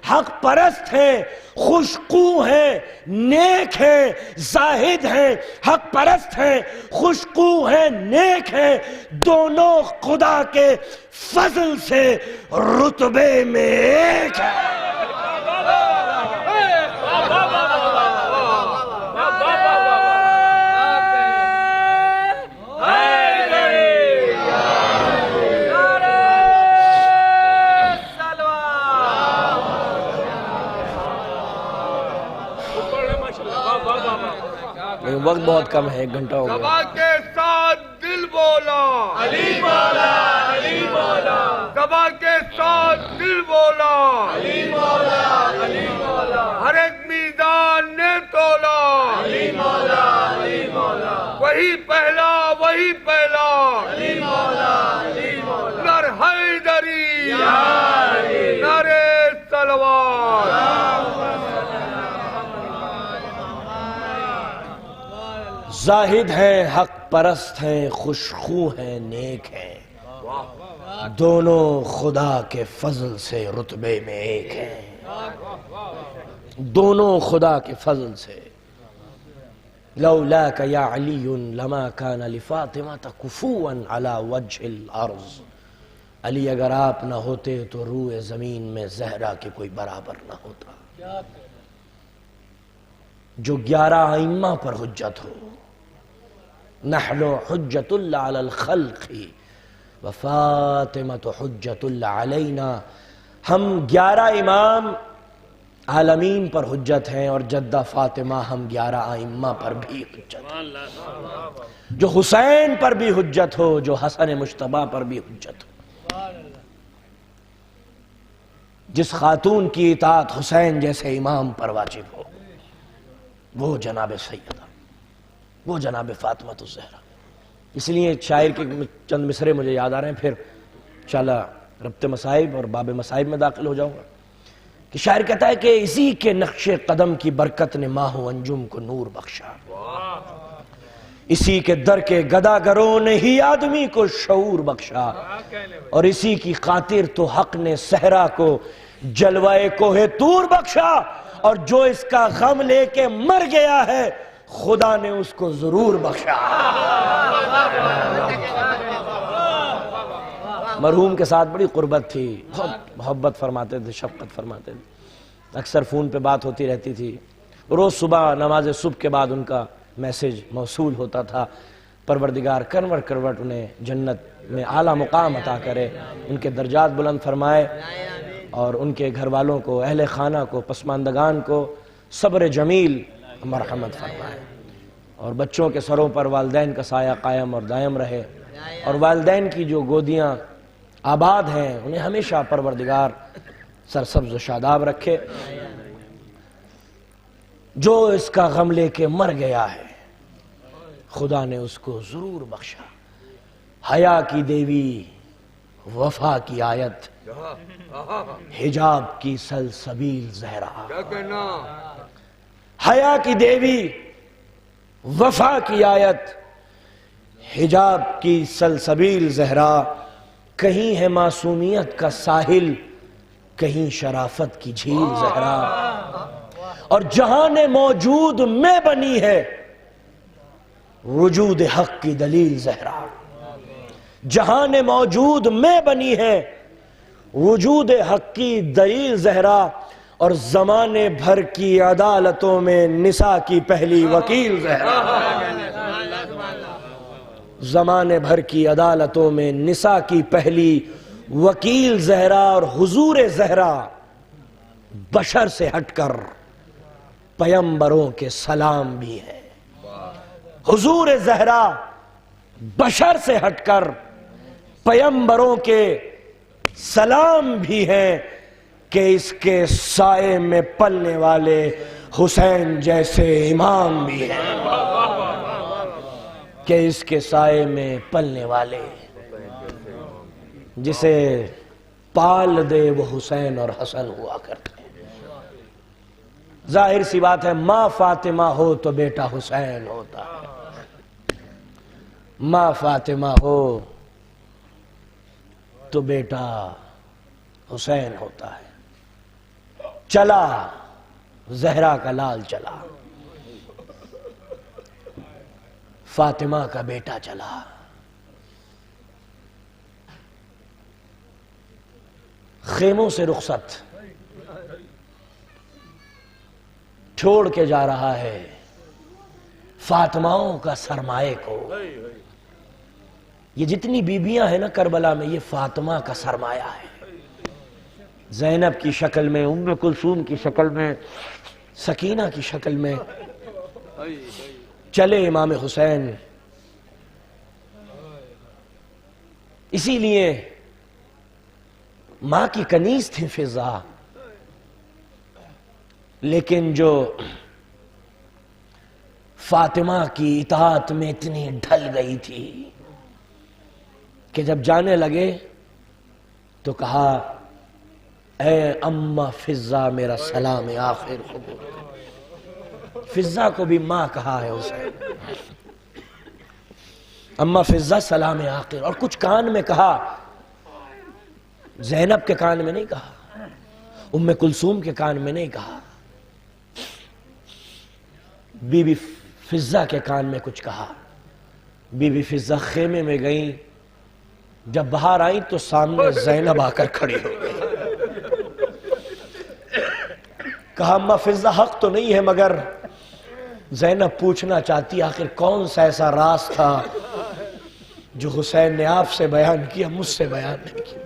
حق پرست ہیں، خوشخو ہیں، نیک ہیں۔ زاہد ہیں، حق پرست ہیں، خوشخو ہیں، نیک ہیں، دونوں خدا کے فضل سے رتبے میں ایک ہیں۔ وقت بہت کم ہے، 1 گھنٹہ ہو گیا۔ زباں کے ساتھ دل بولا علی مولا، علی مولا، زباں کے ساتھ دل بولا علی مولا، علی مولا، ہر ایک میدان نے تولا علی مولا، علی مولا، وہی پہلا وہی پہلا علی مولا، علی مولا، نر حیدری زاہد ہیں، حق پرست ہیں، خوشخو ہیں، نیک ہیں، دونوں خدا کے فضل سے رتبے میں ایک ہیں، دونوں خدا کے فضل سے۔ لولاک یا علی لما کان لفاطمہ کفوا علی وجہ الارض، علی اگر آپ نہ ہوتے تو روئے زمین میں زہرا کے کوئی برابر نہ ہوتا۔ جو 11 ائمہ پر حجت ہو، نحن حجت اللہ علی الخلق وفاطمہ حجت اللہ علینا، ہم 11 امام عالمین پر حجت ہیں اور جدہ فاطمہ ہم 11 ائمہ پر بھی حجت ہیں۔ جو حسین پر بھی حجت ہو، جو حسن مجتبیٰ پر بھی حجت ہو، جس خاتون کی اطاعت حسین جیسے امام پر واجب ہو، وہ جناب سیدہ، وہ جناب فاطمہ الزہرا۔ اس لیے شاعر کے چند مصرے مجھے یاد آ رہے ہیں، پھر انشاءاللہ ربط مصائب اور باب مصائب میں داخل ہو جاؤں گا، کہ شاعر کہتا ہے کہ اسی کے نقش قدم کی برکت نے ماہ و انجم کو نور بخشا، اسی کے در کے گداگروں نے ہی آدمی کو شعور بخشا، اور اسی کی خاطر تو حق نے صحرا کو جلوائے کوہ طور بخشا، اور جو اس کا غم لے کے مر گیا ہے خدا نے اس کو ضرور بخشا۔ مرحوم کے ساتھ بڑی قربت تھی، بہت محبت فرماتے تھے، شفقت فرماتے تھے، اکثر فون پہ بات ہوتی رہتی تھی، روز صبح نماز صبح کے بعد ان کا میسج موصول ہوتا تھا، پروردگار کروٹ کروٹ انہیں جنت میں اعلیٰ مقام عطا کرے، ان کے درجات بلند فرمائے، اور ان کے گھر والوں کو، اہل خانہ کو، پسماندگان کو صبر جمیل مرحمت فرمائے، اور بچوں کے سروں پر والدین کا سایہ قائم اور دائم رہے، اور والدین کی جو گودیاں آباد ہیں انہیں ہمیشہ پروردگار سرسبز و شاداب رکھے۔ جو اس کا غم لے کے مر گیا ہے خدا نے اس کو ضرور بخشا۔ حیا کی دیوی وفا کی آیت، حجاب کی سلسبیل زہرا، حیا کی دیوی وفا کی آیت، حجاب کی سلسبیل زہرا، کہیں ہے معصومیت کا ساحل، کہیں شرافت کی جھیل زہرا، اور جہان موجود میں بنی ہے وجود حق کی دلیل زہرا، جہان موجود میں بنی ہے وجود حق کی دلیل زہرا، اور زمانے بھر کی عدالتوں میں نساء کی پہلی وکیل زہرا، زمانے بھر کی عدالتوں میں نساء کی پہلی وکیل زہرا، اور حضور زہرا بشر سے ہٹ کر پیمبروں کے سلام بھی ہے، حضور زہرا بشر سے ہٹ کر پیمبروں کے سلام بھی ہیں، کہ اس کے سائے میں پلنے والے حسین جیسے امام بھی ہیں، کہ اس کے سائے میں پلنے والے جسے پال دے وہ حسین اور حسن ہوا کرتے ہیں۔ ظاہر سی بات ہے، ماں فاطمہ ہو تو بیٹا حسین ہوتا ہے، ماں فاطمہ ہو تو بیٹا حسین ہوتا ہے۔ چلا زہرا کا لال چلا، فاطمہ کا بیٹا چلا، خیموں سے رخصت چھوڑ کے جا رہا ہے فاطماؤں کا سرمائے کو۔ یہ جتنی بیبیاں ہیں نا کربلا میں، یہ فاطمہ کا سرمایہ ہے، زینب کی شکل میں، ام کلثوم کی شکل میں، سکینہ کی شکل میں چلے امام حسین۔ اسی لیے ماں کی کنیز تھی فضا، لیکن جو فاطمہ کی اطاعت میں اتنی ڈھل گئی تھی کہ جب جانے لگے تو کہا اے اماں فضا میرا سلام آخر قبول۔ فضا کو بھی ماں کہا ہے اسے، اما فضہ سلام آخر، اور کچھ کان میں کہا، زینب کے کان میں نہیں کہا، ام کلثوم کے کان میں نہیں کہا، بی بی فضہ کے کان میں کچھ کہا۔ بی بی فضہ خیمے میں گئیں، جب باہر آئیں تو سامنے زینب آ کر کھڑی ہو گئی۔ کہا اما فضہ حق تو نہیں ہے، مگر زینب پوچھنا چاہتی آخر کون سا ایسا راز تھا جو حسین نے آپ سے بیان کیا، مجھ سے بیان نہیں کیا۔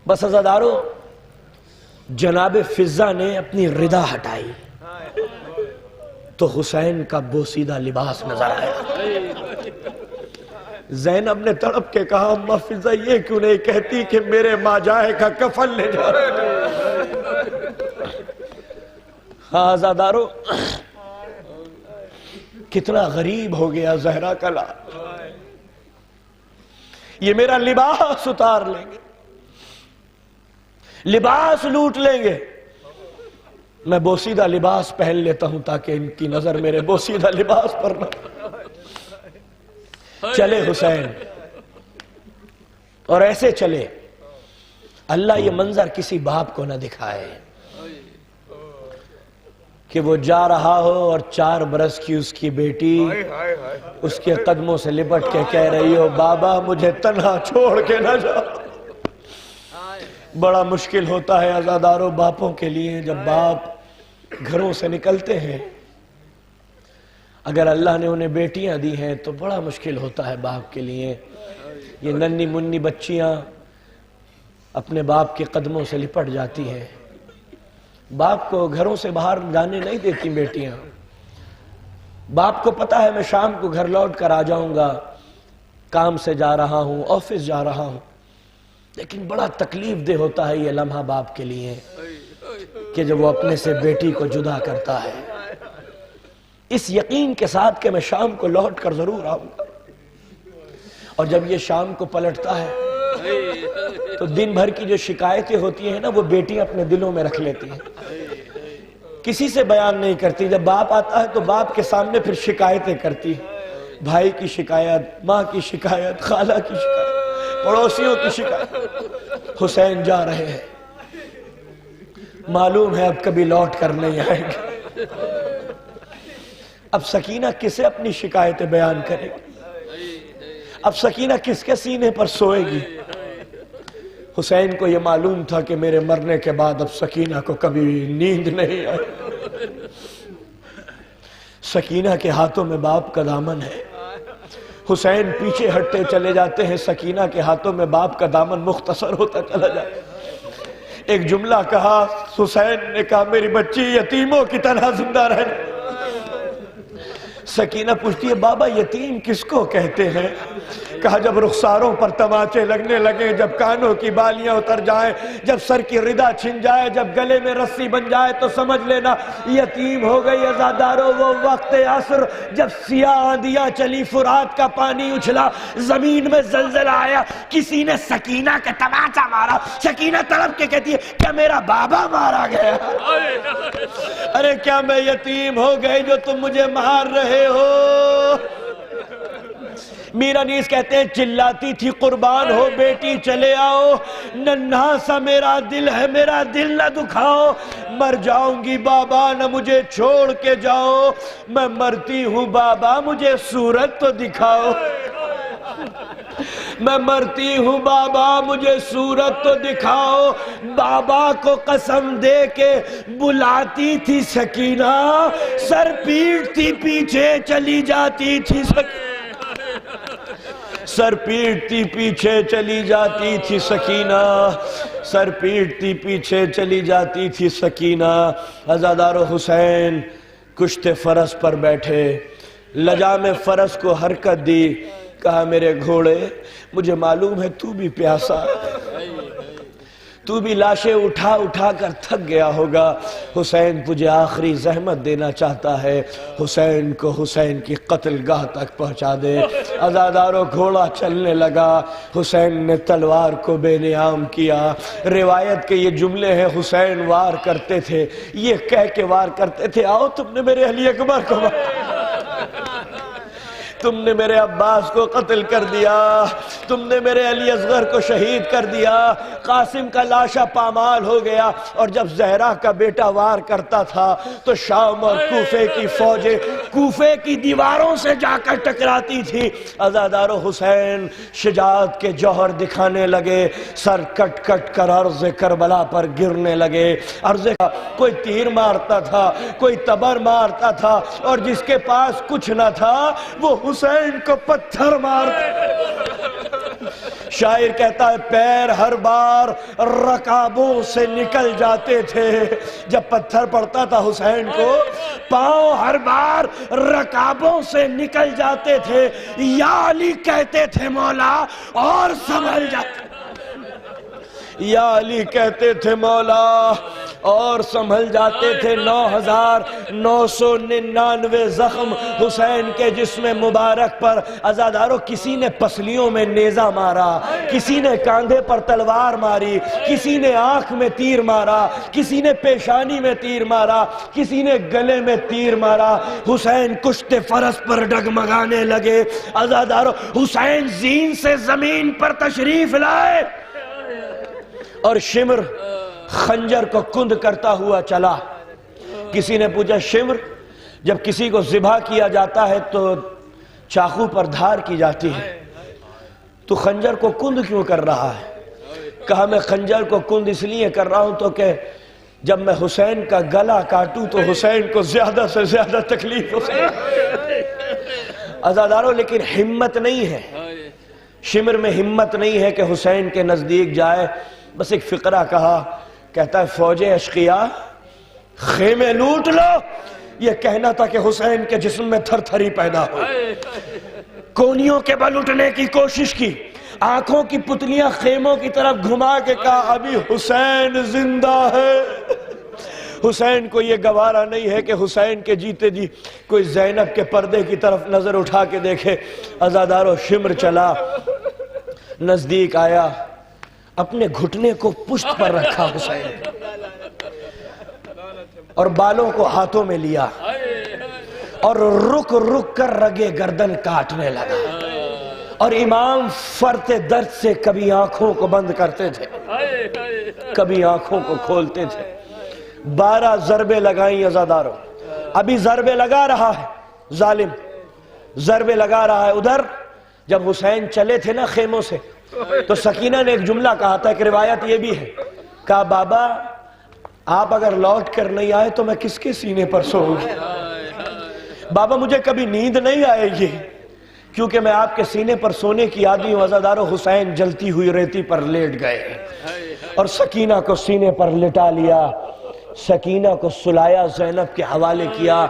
بس عزادارو، جناب فضہ نے اپنی ردا ہٹائی تو حسین کا بوسیدہ لباس نظر آیا۔ زینب نے تڑپ کے کہا اما فضہ یہ کیوں نہیں کہتی کہ میرے ماجائے کا کفن لے جا۔ ہاں عزادارو، کتنا غریب ہو گیا زہرا کا لال، یہ میرا لباس اتار لیں گے، لباس لوٹ لیں گے، میں بوسیدہ لباس پہن لیتا ہوں تاکہ ان کی نظر میرے بوسیدہ لباس پر نہ۔ چلے حسین، اور ایسے چلے، اللہ یہ منظر کسی باپ کو نہ دکھائے کہ وہ جا رہا ہو اور 4 برس کی اس کی بیٹی اس کے قدموں سے لپٹ کے کہہ رہی ہو بابا مجھے تنہا چھوڑ کے نہ جا۔ بڑا مشکل ہوتا ہے عزاداروں باپوں کے لیے، جب باپ گھروں سے نکلتے ہیں، اگر اللہ نے انہیں بیٹیاں دی ہیں تو بڑا مشکل ہوتا ہے باپ کے لیے۔ یہ ننھی منی بچیاں اپنے باپ کے قدموں سے لپٹ جاتی ہیں، باپ کو گھروں سے باہر جانے نہیں دیتی بیٹیاں۔ باپ کو پتا ہے میں شام کو گھر لوٹ کر آ جاؤں گا، کام سے جا رہا ہوں، آفس جا رہا ہوں، لیکن بڑا تکلیف دہ ہوتا ہے یہ لمحہ باپ کے لیے کہ جب وہ اپنے سے بیٹی کو جدا کرتا ہے، اس یقین کے ساتھ کہ میں شام کو لوٹ کر ضرور آؤں گا، اور جب یہ شام کو پلٹتا ہے تو دن بھر کی جو شکایتیں ہوتی ہیں نا وہ بیٹی اپنے دلوں میں رکھ لیتی ہیں، کسی سے بیان نہیں کرتی۔ جب باپ آتا ہے تو باپ کے سامنے پھر شکایتیں کرتی، بھائی کی شکایت، ماں کی شکایت، خالہ کی شکایت، پڑوسیوں کی شکایت۔ حسین جا رہے ہیں، معلوم ہے اب کبھی لوٹ کر نہیں آئیں گے۔ اب سکینہ کسے اپنی شکایتیں بیان کرے گی؟ اب سکینہ کس کے سینے پر سوئے گی؟ حسین کو یہ معلوم تھا کہ میرے مرنے کے بعد اب سکینہ کو کبھی نیند نہیں آئے۔ سکینہ کے ہاتھوں میں باپ کا دامن ہے، حسین پیچھے ہٹتے چلے جاتے ہیں، سکینہ کے ہاتھوں میں باپ کا دامن مختصر ہوتا چلا جاتا ہے۔ ایک جملہ کہا، حسین نے کہا میری بچی یتیموں کی طرح زندہ رہنے۔ سکینہ پوچھتی ہے بابا یتیم کس کو کہتے ہیں؟ کہا جب رخساروں پر تماچے لگنے لگے، جب کانوں کی بالیاں اتر جائیں، جب سر کی ردا چھن جائے، جب گلے میں رسی بن جائے تو سمجھ لینا یتیم ہو گئی۔ عزادارو وہ وقت عصر جب سیاہ آندیاں چلی، فرات کا پانی اچھلا، زمین میں زلزلہ آیا، کسی نے سکینہ کے تماچا مارا۔ سکینہ تڑپ کے کہتی ہے کیا میرا بابا مارا گیا؟ ارے کیا میں یتیم ہو گئی جو تم مجھے مار رہے ہو؟ میرا نیز کہتے ہیں چلاتی تھی قربان ہو بیٹی چلے آؤ، ننھا سا میرا دل ہے میرا دل نہ دکھاؤ، مر جاؤں گی بابا نہ مجھے چھوڑ کے جاؤ، میں مرتی ہوں بابا مجھے صورت تو دکھاؤ، میں مرتی ہوں بابا مجھے صورت تو دکھاؤ۔ بابا کو قسم دے کے بلاتی تھی سکینہ، سر پیٹتی پیچھے چلی جاتی تھی سکینہ، سر پیٹتی پیچھے چلی جاتی تھی سکینہ، سر پیٹتی پیچھے چلی جاتی تھی سکینہ۔ عزادار حسین کشتے فرس پر بیٹھے، لجام فرس کو حرکت دی، کہا میرے گھوڑے مجھے معلوم ہے تو بھی پیاسا ہے، تو بھی لاشیں اٹھا اٹھا کر تھک گیا ہوگا، حسین تجھے آخری زحمت دینا چاہتا ہے، حسین کو حسین کی قتل گاہ تک پہنچا دے۔ عزاداروں گھوڑا چلنے لگا، حسین نے تلوار کو بے نیام کیا۔ روایت کے یہ جملے ہیں حسین وار کرتے تھے، یہ کہہ کے وار کرتے تھے آؤ تم نے میرے علی اکبر کو تم نے میرے عباس کو قتل کر دیا، تم نے میرے علی اصغر کو شہید کر دیا، قاسم کا لاشا پامال ہو گیا۔ اور جب زہرا کا بیٹا وار کرتا تھا تو شام اور کوفے کی فوجیں کوفے کی دیواروں سے جا کر ٹکراتی تھی۔ عزادارو حسین شجاعت کے جوہر دکھانے لگے، سر کٹ کٹ کر عرض کربلا پر گرنے لگے۔ عرض کوئی تیر مارتا تھا، کوئی تبر مارتا تھا، اور جس کے پاس کچھ نہ تھا وہ حسین کو پتھر مارتا۔ شاعر کہتا ہے پیر ہر بار رکابوں سے نکل جاتے تھے، جب پتھر پڑتا تھا حسین کو پاؤں ہر بار رکابوں سے نکل جاتے تھے۔ یا علی کہتے تھے مولا اور سنبھل جاتے، یا علی کہتے تھے مولا اور سنبھل جاتے تھے۔ 9999 زخم حسین کے جسم مبارک پر۔ عزادارو کسی نے پسلیوں میں نیزہ مارا، کسی نے کاندھے پر تلوار ماری، کسی نے آنکھ میں تیر مارا، کسی نے پیشانی میں تیر مارا، کسی نے گلے میں تیر مارا۔ حسین کشتے فرس پر ڈگمگانے لگے۔ عزادارو حسین زین سے زمین پر تشریف لائے اور شمر خنجر کو کند کرتا ہوا چلا۔ کسی نے پوچھا شمر جب کسی کو ذبح کیا جاتا ہے تو چاقو پر دھار کی جاتی ہے، تو خنجر کو کند کیوں کر رہا ہے؟ کہا میں خنجر کو کند اس لیے کر رہا ہوں تو کہ جب میں حسین کا گلا کاٹوں تو حسین کو زیادہ سے زیادہ تکلیف ہو سکے۔ عزادارو لیکن ہمت نہیں ہے، شمر میں ہمت نہیں ہے کہ حسین کے نزدیک جائے۔ بس ایک فقرہ کہا، کہتا ہے فوجیں اشقیاء خیمے لوٹ لو، یہ کہنا تھا کہ حسین کے جسم میں تھر تھری پیدا ہو۔ کونیوں کے بل اٹھنے کی کوشش کی، آنکھوں کی پتلیاں خیموں کی طرف گھما کے کہا ابھی حسین زندہ ہے۔ حسین کو یہ گوارا نہیں ہے کہ حسین کے جیتے جی کوئی زینب کے پردے کی طرف نظر اٹھا کے دیکھے۔ عزادارو شمر چلا، نزدیک آیا، اپنے گھٹنے کو پشت پر رکھا حسین اور بالوں کو ہاتھوں میں لیا اور رک رک کر رگے گردن کاٹنے لگا۔ اور امام فرط درد سے کبھی آنکھوں کو بند کرتے تھے، کبھی آنکھوں کو کھولتے تھے۔ 12 ضربیں لگائیں عزادارو، ابھی ضربیں لگا رہا ہے ظالم، ضربیں لگا رہا ہے۔ ادھر جب حسین چلے تھے نا خیموں سے تو سکینہ نے ایک جملہ کہا تھا، ایک روایت یہ بھی ہے، کہا بابا آپ اگر لوٹ کر نہیں آئے تو میں کس کے سینے پر سوؤں گی؟ بابا مجھے کبھی نیند نہیں آئے گی کیونکہ میں آپ کے سینے پر سونے کی عادی ہوں۔ عزادارو حسین جلتی ہوئی ریتی پر لیٹ گئے اور سکینہ کو سینے پر لٹا لیا، سکینہ کو سلایا، زینب کے حوالے کیا۔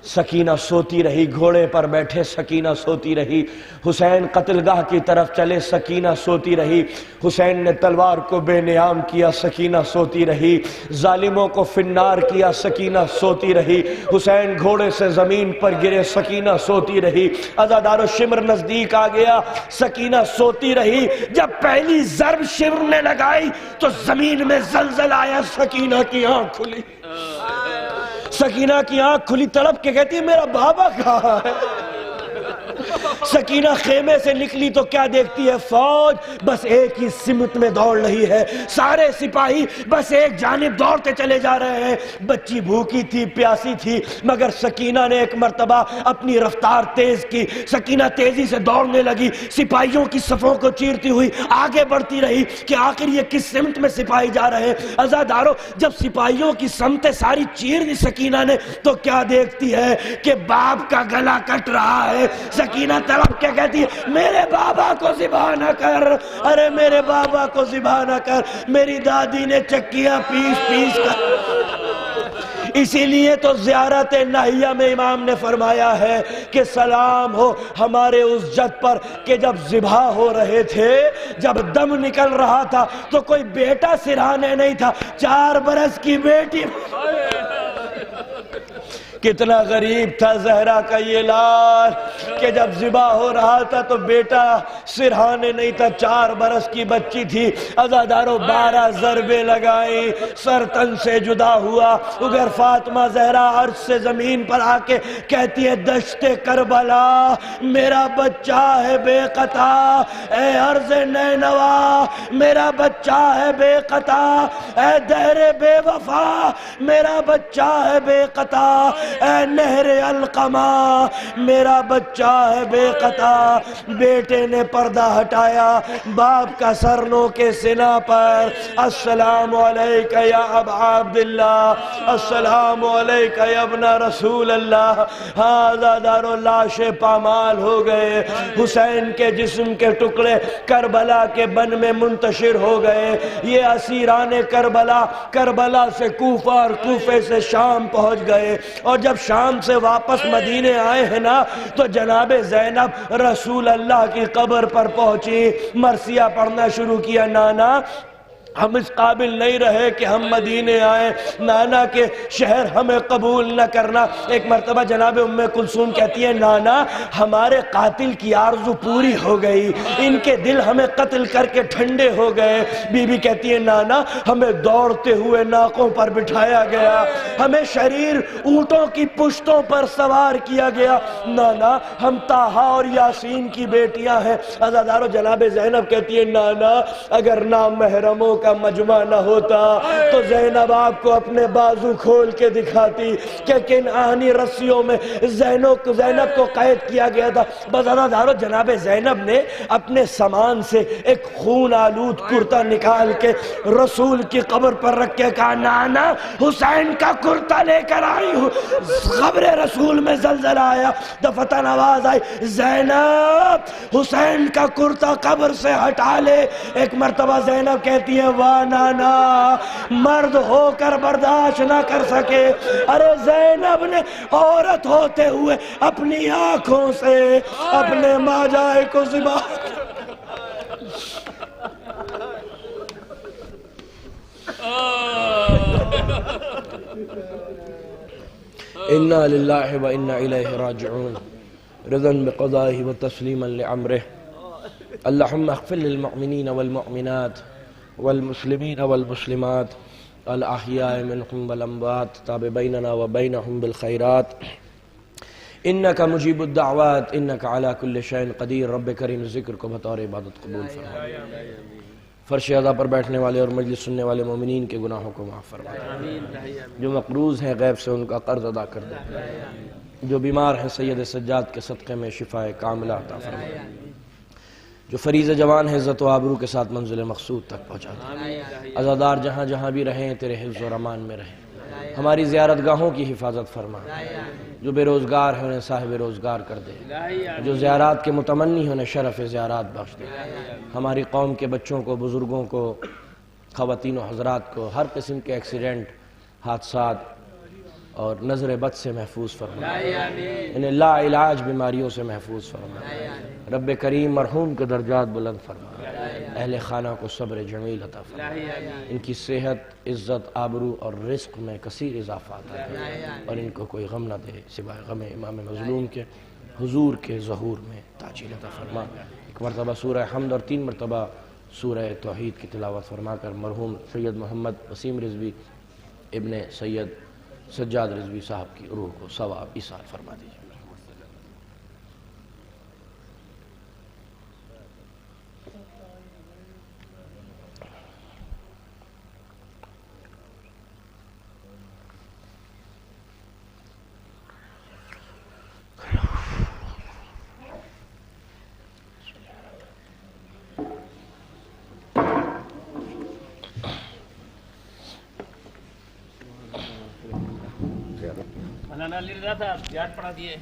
سکینہ سوتی رہی، گھوڑے پر بیٹھے سکینہ سوتی رہی۔ حسین قتل گاہ کی طرف چلے، سکینہ سوتی رہی۔ حسین نے تلوار کو بے نیام کیا، سکینہ سوتی رہی۔ ظالموں کو فنار کیا، سکینہ سوتی رہی۔ حسین گھوڑے سے زمین پر گرے، سکینہ سوتی رہی۔ عزادارو شمر نزدیک آ گیا، سکینہ سوتی رہی۔ جب پہلی ضرب شمر نے لگائی تو زمین میں زلزلہ آیا، سکینہ کی آنکھ کھلی۔ سکینہ کی آنکھ کھلی، تڑپ کے کہتی ہے میرا بابا کہاں ہے؟ سکینہ خیمے سے نکلی تو کیا دیکھتی ہے؟ فوج بس ایک ہی سمت میں دوڑ رہی ہے، سارے سپاہی بس ایک جانب دوڑتے چلے جا رہے ہیں۔ بچی بھوکی تھی، پیاسی تھی، مگر سکینہ نے ایک مرتبہ اپنی رفتار تیز کی، سکینہ تیزی سے دوڑنے لگی، سپاہیوں کی صفوں کو چیرتی ہوئی آگے بڑھتی رہی کہ آخر یہ کس سمت میں سپاہی جا رہے ہیں۔ عزادارو جب سپاہیوں کی سمتیں ساری چیر دی سکینہ نے تو کیا دیکھتی ہے کہ باپ کا گلا کٹ رہا ہے۔ سکینہ تڑپ کے کہتی ہے میرے بابا کو ذبح نہ کر، ارے میرے بابا کو ذبح نہ کر، میری دادی نے چکیاں پیس پیس کر۔ اسی لیے تو زیارت ناہیہ میں امام نے فرمایا ہے کہ سلام ہو ہمارے اس جد پر کہ جب ذبح ہو رہے تھے، جب دم نکل رہا تھا تو کوئی بیٹا سرہانے نہیں تھا، 4 برس کی بیٹی۔ کتنا غریب تھا زہرا کا یہ لال کہ جب ذبح ہو رہا تھا تو بیٹا سرہانے نہیں تھا، 4 برس کی بچی تھی، عزاداروں 12 ضربیں لگائیں، سر تن سے جدا ہوا۔ اگر فاطمہ زہرا عرش سے زمین پر آ کے کہتی ہے دشت کربلا میرا بچہ ہے بے قطع، اے عرض نینوا میرا بچہ ہے بے قطع، اے دہر بے وفا میرا بچہ ہے بے قطع، اے نہر القما میرا بچہ ہے بے قطع۔ بیٹے نے پردہ ہٹایا، باپ کا سر نو کے سینہ پر، السلام علیکہ یا ابا عبداللہ، السلام علیکہ یا ابن رسول اللہ۔ عزادارو لاشیں پامال ہو گئے، حسین کے جسم کے ٹکڑے کربلا کے بن میں منتشر ہو گئے۔ یہ اسیران کربلا کربلا سے کوفہ اور کوفے سے شام پہنچ گئے، اور جب شام سے واپس مدینے آئے ہیں نا تو جناب زینب رسول اللہ کی قبر پر پہنچی، مرثیہ پڑھنا شروع کیا، نانا ہم اس قابل نہیں رہے کہ ہم مدینے آئیں، نانا کے شہر ہمیں قبول نہ کرنا۔ ایک مرتبہ جناب ام کلثوم کہتی ہے نانا ہمارے قاتل کی آرزو پوری ہو گئی، ان کے دل ہمیں قتل کر کے ٹھنڈے ہو گئے۔ بی بی کہتی ہے نانا ہمیں دوڑتے ہوئے ناقوں پر بٹھایا گیا، ہمیں شریر اونٹوں کی پشتوں پر سوار کیا گیا، نانا ہم طٰہٰ اور یاسین کی بیٹیاں ہیں۔ عزادارو جناب زینب کہتی ہے نانا اگر نامحرموں کا مجمع نہ ہوتا تو زینب آپ کو اپنے بازو کھول کے دکھاتی کہ کن آہنی رسیوں میں زینب کو قید کیا گیا تھا۔ بس عزادارو جناب زینب نے اپنے سامان سے ایک خون آلود کرتا نکال کے رسول کی قبر پر رکھ کے کہا نانا حسین کا کرتا لے کر آئی ہوں۔ قبر رسول میں زلزلہ آیا، دفتن آواز آئی زینب حسین کا کرتا قبر سے ہٹا لے۔ ایک مرتبہ زینب کہتی ہے واہ نانا مرد ہو کر برداشت نہ کر سکے، ارے زینب نے عورت ہوتے ہوئے اپنی آنکھوں سے اپنے ماجائے کو ذبح انا للہ و انا الیہ راجعون رضا بقضائہ و تسلیما لعمرہ اللہم اغفر للمؤمنین والمؤمنات والمسلمین والمسلمات الاحیاء منہم والاموات تاب بیننا و بینہم بالخیرات انکا مجیب الدعوات انکا علی کل شیء قدیر۔ رب کریم ذکر کو بطور عبادت قبول فرما، فرش اعلیٰ پر بیٹھنے والے اور مجلس سننے والے مومنین کے گناہوں کو معاف فرما، جو مقروض ہیں غیب سے ان کا قرض ادا کر دے، جو بیمار ہیں سید سجاد کے صدقے میں شفائے کاملہ عطا فرما، جو فریض جوان ہے عزت و آبرو کے ساتھ منزل مقصود تک پہنچا دے۔ عزادار جہاں جہاں بھی رہیں تیرے حفظ و امان میں رہیں، ہماری زیارت گاہوں کی حفاظت فرما، جو بے روزگار ہیں انہیں صاحب روزگار کر دے، جو زیارات کے متمنی ہیں انہیں شرف زیارات بخش دے، ہماری قوم کے بچوں کو، بزرگوں کو، خواتین و حضرات کو ہر قسم کے ایکسیڈنٹ، حادثات اور نظر بد سے محفوظ فرما، انہیں لا علاج بیماریوں سے محفوظ فرما، رب کریم مرحوم کے درجات بلند فرما، اہل خانہ کو صبر جمیل عطا فرما، ان کی صحت، عزت، آبرو اور رزق میں کثیر اضافہ عطا فرما، اور ان کو کوئی غم نہ دے سوائے غم امام مظلوم کے حضور کے ظہور میں تعجیل عطا فرما۔ ایک مرتبہ سورہ حمد اور 3 مرتبہ سورہ توحید کی تلاوت فرما کر مرحوم سید محمد وسیم رضوی ابن سید سجاد رضوی صاحب کی روح کو ثواب ایصال فرما دیجیے۔ مولانا علی رضا صاحب یاد پڑھا دیے،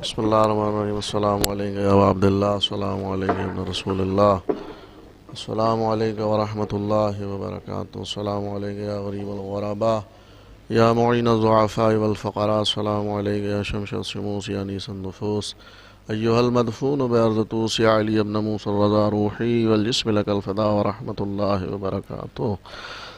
بسم اللہ الرحمن الرحیم، السلام علیکم یا ابا عبداللہ، السلام علیکم ابن رسول اللہ، السلام علیکم ورحمۃ اللہ وبرکاتہ، السلام علیکم یا غریب الغرباء یا معین الضعفاء والفقراء، السلام علیکم یا شمس الشموس یا انیس النفوس، ایہا المدفون بارض طوس یا علی ابن موسیٰ الرضا روحی والجسم لک الفدا ورحمۃ اللہ وبرکاتہ۔